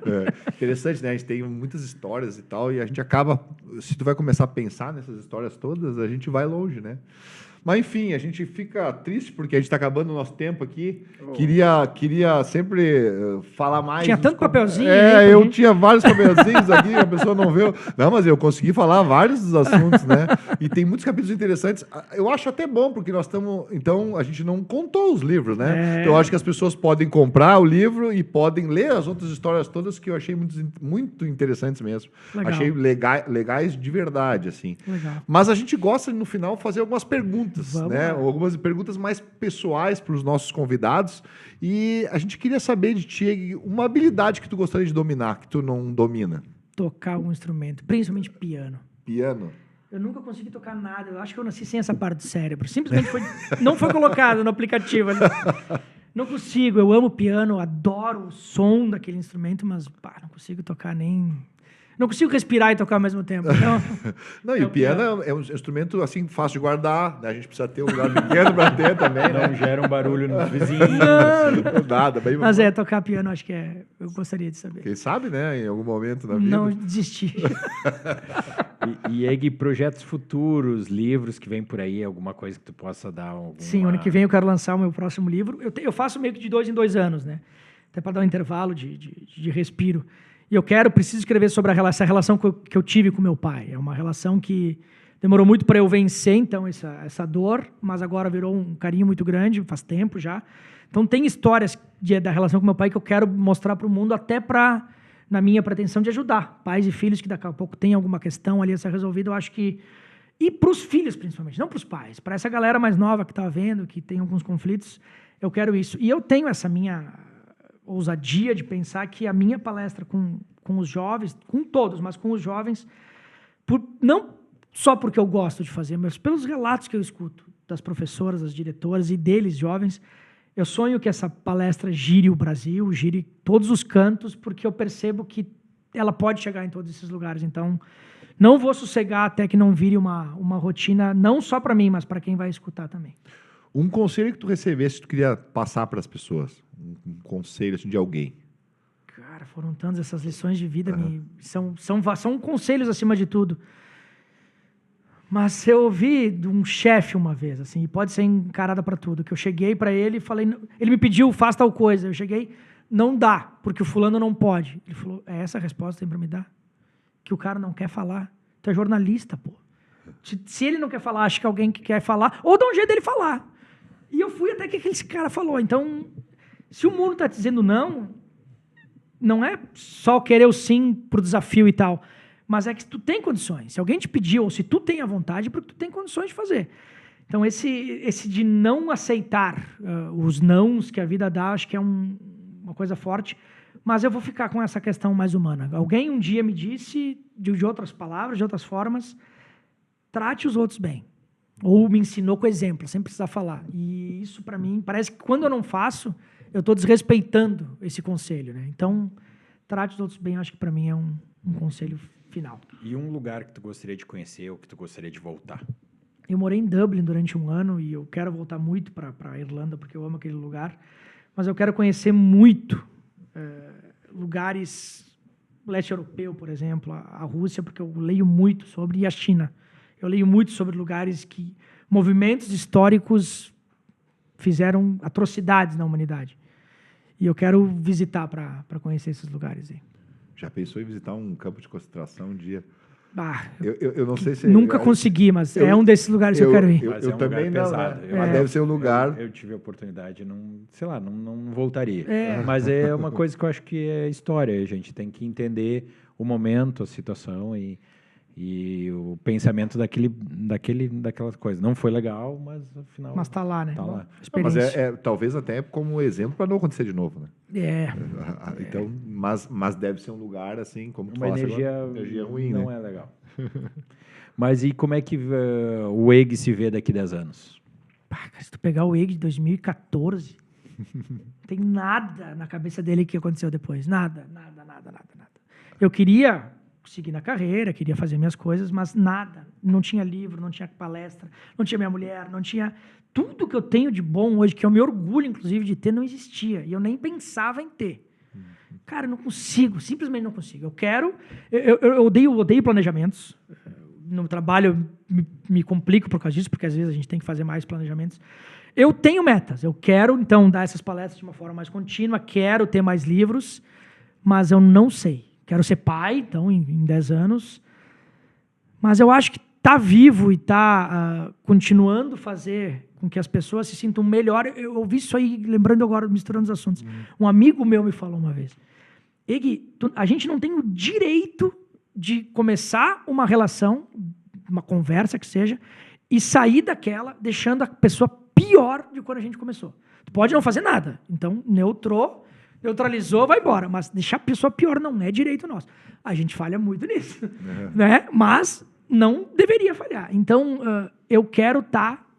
Interessante, né? A gente tem muitas histórias e tal, e a gente acaba... Se tu vai começar a pensar nessas histórias todas, a gente vai longe, né? Mas, enfim, a gente fica triste porque a gente está acabando o nosso tempo aqui. Queria sempre falar mais. Tinha tanto papelzinho. Eu tinha vários papelzinhos aqui, a pessoa não viu. Não, mas eu consegui falar vários dos assuntos, né? E tem muitos capítulos interessantes. Eu acho até bom, porque nós estamos... Então, a gente não contou os livros, né? Então, eu acho que as pessoas podem comprar o livro e podem ler as outras histórias todas que eu achei muito interessantes mesmo. Legal. Achei legais de verdade, assim. Legal. Mas a gente gosta, no final, fazer algumas perguntas. Né? Lá. Algumas perguntas mais pessoais para os nossos convidados. E a gente queria saber de ti uma habilidade que tu gostaria de dominar, que tu não domina. Tocar algum instrumento, principalmente piano. Piano? Eu nunca consegui tocar nada. Eu acho que eu nasci sem essa parte do cérebro. Simplesmente não foi colocado no aplicativo ali. Não consigo. Eu amo piano, adoro o som daquele instrumento, mas não consigo tocar nem... Não consigo respirar e tocar ao mesmo tempo. Não, e o piano é um instrumento assim fácil de guardar, né? A gente precisa ter um lugar pequeno para ter também, né? Não gera um barulho nos vizinhos. Não, nada. Mas tocar piano, acho que eu gostaria de saber. Quem sabe, né? Em algum momento da vida. Não desisti. E Eg, projetos futuros, livros que vem por aí, alguma coisa que tu possa dar? Sim, ano que vem eu quero lançar o meu próximo livro. Eu faço meio que de 2 em 2 anos, né? até para dar um intervalo de respiro. E preciso escrever sobre essa relação que eu tive com meu pai. É uma relação que demorou muito para eu vencer, então, essa dor, mas agora virou um carinho muito grande, faz tempo já. Então, tem histórias da relação com meu pai que eu quero mostrar para o mundo, até na minha pretensão de ajudar pais e filhos que daqui a pouco tem alguma questão ali a ser resolvida. Eu acho que... E para os filhos, principalmente, não para os pais. Para essa galera mais nova que está vendo, que tem alguns conflitos, eu quero isso. E eu tenho essa minha ousadia de pensar que a minha palestra com os jovens, com todos, mas com os jovens, não só porque eu gosto de fazer, mas pelos relatos que eu escuto das professoras, das diretoras e deles, jovens, eu sonho que essa palestra gire o Brasil, gire todos os cantos, porque eu percebo que ela pode chegar em todos esses lugares. Então, não vou sossegar até que não vire uma rotina, não só para mim, mas para quem vai escutar também. Um conselho que tu recebesse, tu queria passar para as pessoas? Um conselho assim, de alguém? Cara, foram tantas essas lições de vida, são conselhos acima de tudo. Mas eu ouvi de um chefe uma vez, assim, e pode ser encarada para tudo, que eu cheguei para ele e falei, ele me pediu, faz tal coisa. Eu cheguei, não dá, porque o fulano não pode. Ele falou, é essa a resposta que tem para me dar? Que o cara não quer falar. Tu é jornalista, pô. Se ele não quer falar, acho que alguém que quer falar, ou dá um jeito dele falar. E eu fui até que esse cara falou. Então, se o mundo está dizendo não é só querer o sim pro desafio e tal, mas é que tu tem condições. Se alguém te pediu, ou se tu tem a vontade, porque tu tem condições de fazer. Então, esse de não aceitar os nãos que a vida dá, acho que é uma coisa forte, mas eu vou ficar com essa questão mais humana. Alguém um dia me disse, de outras palavras, de outras formas, trate os outros bem. Ou me ensinou com exemplo, sem precisar falar. E isso, para mim, parece que quando eu não faço, eu estou desrespeitando esse conselho, né? Então, trate os outros bem, acho que para mim é um conselho final. E um lugar que tu gostaria de conhecer ou que tu gostaria de voltar? Eu morei em Dublin durante 1 ano e eu quero voltar muito para a Irlanda, porque eu amo aquele lugar. Mas eu quero conhecer muito lugares, leste europeu, por exemplo, a Rússia, porque eu leio muito sobre, e a China. Eu leio muito sobre lugares que movimentos históricos fizeram atrocidades na humanidade. E eu quero visitar para conhecer esses lugares aí. Já pensou em visitar um campo de concentração um dia? Ah, eu não sei se... Nunca consegui, mas é um desses lugares que eu quero ir. Eu também não, pesado. Mas deve ser um lugar... Eu tive a oportunidade, não voltaria. Mas é uma coisa que eu acho que é história. A gente tem que entender o momento, a situação e o pensamento daquela coisa. Não foi legal, mas afinal... Mas está lá, né? Tá lá. Não, mas talvez até como exemplo para não acontecer de novo, né? Então, mas deve ser um lugar assim, como tu falaste agora, energia ruim, não né? É legal. Mas e como é que o EG se vê daqui a 10 anos? Se tu pegar o EG de 2014, não tem nada na cabeça dele que aconteceu depois. Nada. Eu queria seguir na carreira, queria fazer minhas coisas, mas nada. Não tinha livro, não tinha palestra, não tinha minha mulher, não tinha... Tudo que eu tenho de bom hoje, que eu me orgulho, inclusive, de ter, não existia. E eu nem pensava em ter. Cara, eu não consigo, simplesmente não consigo. Eu quero... Eu odeio planejamentos. No trabalho, eu me complico por causa disso, porque às vezes a gente tem que fazer mais planejamentos. Eu tenho metas. Eu quero, então, dar essas palestras de uma forma mais contínua, quero ter mais livros, mas eu não sei. Quero ser pai, então, em 10 anos. Mas eu acho que tá vivo e tá continuando a fazer com que as pessoas se sintam melhor. Eu ouvi isso aí, lembrando agora, misturando os assuntos. Um amigo meu me falou uma vez, Egi, a gente não tem o direito de começar uma relação, uma conversa que seja, e sair daquela deixando a pessoa pior de quando a gente começou. Tu pode não fazer nada. Então, neutralizou, vai embora. Mas deixar a pessoa pior não é direito nosso. A gente falha muito nisso. Né? Mas não deveria falhar. Então, eu quero estar,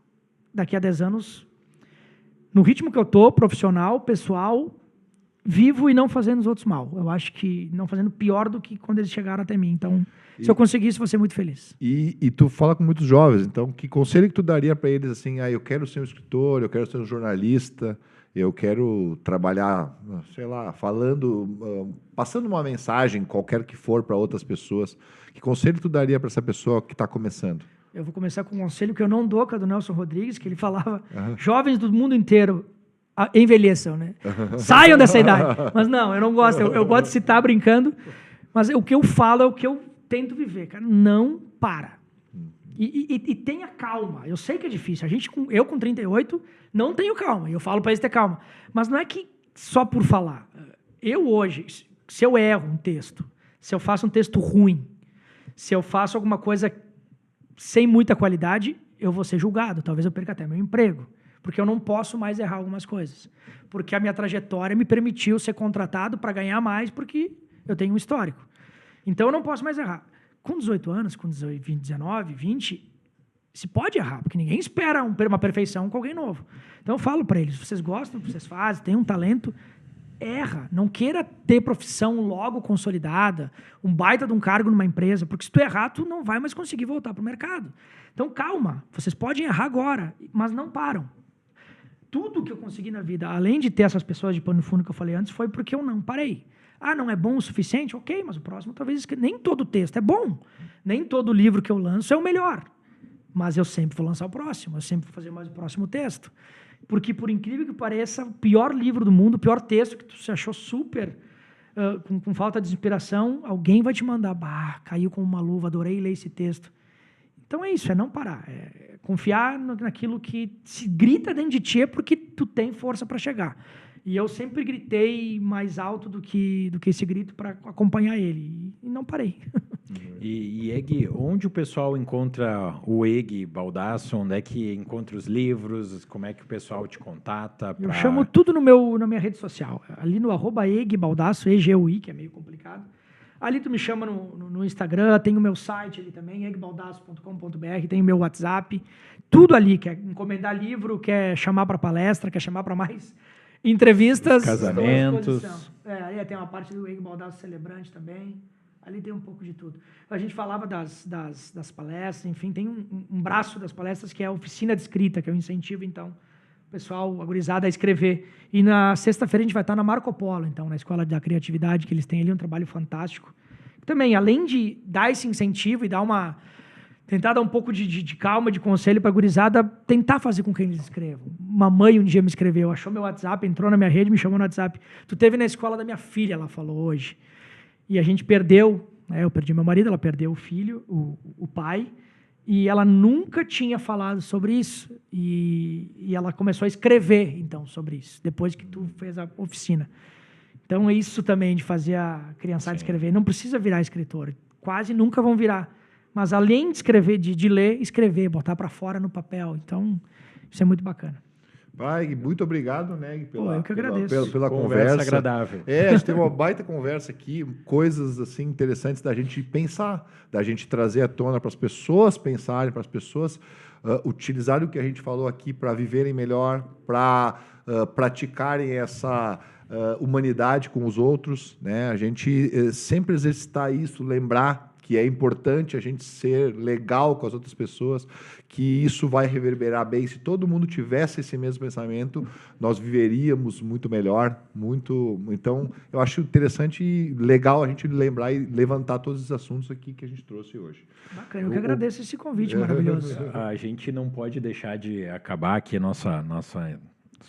daqui a 10 anos, no ritmo que eu estou, profissional, pessoal, vivo e não fazendo os outros mal. Eu acho que não fazendo pior do que quando eles chegaram até mim. Então, se eu conseguir isso, vou ser muito feliz. E tu fala com muitos jovens, então, que conselho que tu daria para eles assim, eu quero ser um escritor, eu quero ser um jornalista, eu quero trabalhar, sei lá, passando uma mensagem, qualquer que for, para outras pessoas. Que conselho tu daria para essa pessoa que está começando? Eu vou começar com um conselho que eu não dou, que é do Nelson Rodrigues, que ele falava, jovens do mundo inteiro, envelheçam, né? Saiam dessa idade. Mas não, eu não gosto. Eu gosto de citar brincando, mas o que eu falo é o que eu tento viver, cara. Não para. E tenha calma. Eu sei que é difícil. Eu com 38 não tenho calma. E eu falo para eles ter calma. Mas não é que só por falar. Eu hoje, se eu erro um texto, se eu faço um texto ruim, se eu faço alguma coisa sem muita qualidade, eu vou ser julgado. Talvez eu perca até meu emprego. Porque eu não posso mais errar algumas coisas. Porque a minha trajetória me permitiu ser contratado para ganhar mais, porque eu tenho um histórico. Então eu não posso mais errar. Com 18 anos, com 19, 20, se pode errar, porque ninguém espera uma perfeição com alguém novo. Então eu falo para eles, vocês gostam do que vocês fazem, têm um talento, erra. Não queira ter profissão logo consolidada, um baita de um cargo numa empresa, porque se tu errar, tu não vai mais conseguir voltar para o mercado. Então calma, vocês podem errar agora, mas não param. Tudo que eu consegui na vida, além de ter essas pessoas de pano no fundo que eu falei antes, foi porque eu não parei. Ah, não é bom o suficiente? Ok, mas o próximo talvez... Nem todo texto é bom. Nem todo livro que eu lanço é o melhor. Mas eu sempre vou lançar o próximo. Eu sempre vou fazer mais o próximo texto. Porque, por incrível que pareça, o pior livro do mundo, o pior texto que tu se achou super... com falta de inspiração, alguém vai te mandar. Bah, caiu como uma luva, adorei ler esse texto. Então é isso, é não parar. É confiar naquilo que se grita dentro de ti porque tu tem força para chegar. E eu sempre gritei mais alto do que esse grito para acompanhar ele. E não parei. E Eg, onde o pessoal encontra o Eg Baldasso? Onde é que encontra os livros? Como é que o pessoal te contata? Eu chamo tudo na minha rede social. Ali no @egbaldasso, EGUI, que é meio complicado. Ali tu me chama no Instagram, tem o meu site ali também, egbaldasso.com.br, tem o meu WhatsApp. Tudo ali. Quer encomendar livro, quer chamar para palestra, quer chamar para mais... entrevistas, casamentos. Aí tem uma parte do Eg Baldasso Celebrante também. Ali tem um pouco de tudo. A gente falava das palestras, enfim, tem um braço das palestras que é a oficina de escrita, que eu incentivo, então, o pessoal, a gurizada a escrever. E na sexta-feira a gente vai estar na Marco Polo, então, na Escola da Criatividade, que eles têm ali um trabalho fantástico. Também, além de dar esse incentivo e tentar dar um pouco de calma, de conselho para a gurizada, tentar fazer com que eles escrevam. Uma mãe um dia me escreveu, achou meu WhatsApp, entrou na minha rede, me chamou no WhatsApp. Tu teve na escola da minha filha, ela falou hoje. E a gente perdeu, né, eu perdi meu marido, ela perdeu o filho, o pai, e ela nunca tinha falado sobre isso. E ela começou a escrever, então, sobre isso, depois que tu fez a oficina. Então, é isso também de fazer a criançada escrever. Não precisa virar escritor, quase nunca vão virar. Mas além de escrever, de ler, escrever, botar para fora no papel. Então, isso é muito bacana. Vai, muito obrigado, né, eu que agradeço. pela conversa agradável. A gente teve uma baita conversa aqui, coisas assim interessantes da gente pensar, da gente trazer à tona para as pessoas pensarem, para as pessoas utilizarem o que a gente falou aqui para viverem melhor, para praticarem essa humanidade com os outros, né? A gente sempre exercitar isso, lembrar que é importante a gente ser legal com as outras pessoas, que isso vai reverberar bem. Se todo mundo tivesse esse mesmo pensamento, nós viveríamos muito melhor, muito... Então, eu acho interessante e legal a gente lembrar e levantar todos os assuntos aqui que a gente trouxe hoje. Bacana, eu que agradeço esse convite maravilhoso. A gente não pode deixar de acabar aqui a nossa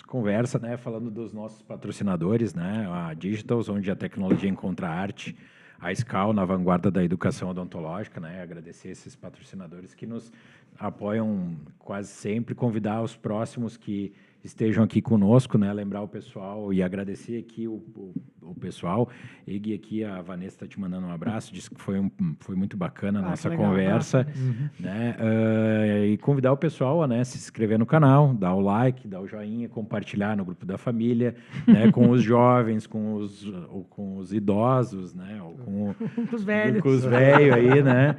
conversa, né, falando dos nossos patrocinadores, né, a Digitals, onde a tecnologia encontra a arte, a SCAL na vanguarda da educação odontológica, né? Agradecer esses patrocinadores que nos apoiam quase sempre, convidar os próximos que estejam aqui conosco, né? Lembrar o pessoal e agradecer aqui o pessoal. Eg, aqui a Vanessa está te mandando um abraço, disse que foi muito bacana a nossa conversa, né? E convidar o pessoal a, né, se inscrever no canal, dar o like, dar o joinha, compartilhar no grupo da família, né? Com os jovens, com os idosos, né? Ou com os velhos. Com os velhos aí, né?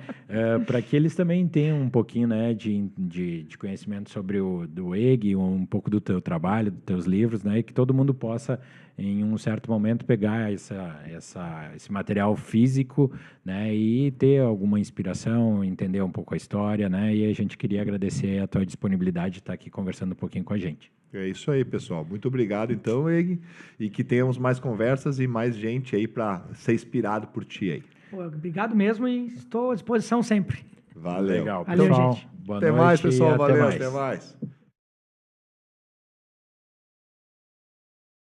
Para que eles também tenham um pouquinho, né, de conhecimento sobre do Eg, um pouco do teu trabalho, dos teus livros, né? E que todo mundo possa, em um certo momento, pegar esse material físico, né? E ter alguma inspiração, entender um pouco a história, né? E a gente queria agradecer a tua disponibilidade de estar aqui conversando um pouquinho com a gente. É isso aí, pessoal. Muito obrigado, então, Eg, e que tenhamos mais conversas e mais gente aí para ser inspirado por ti aí. Obrigado mesmo e estou à disposição sempre. Valeu. Legal, pessoal. Valeu, gente. Até mais, pessoal. Valeu, até mais.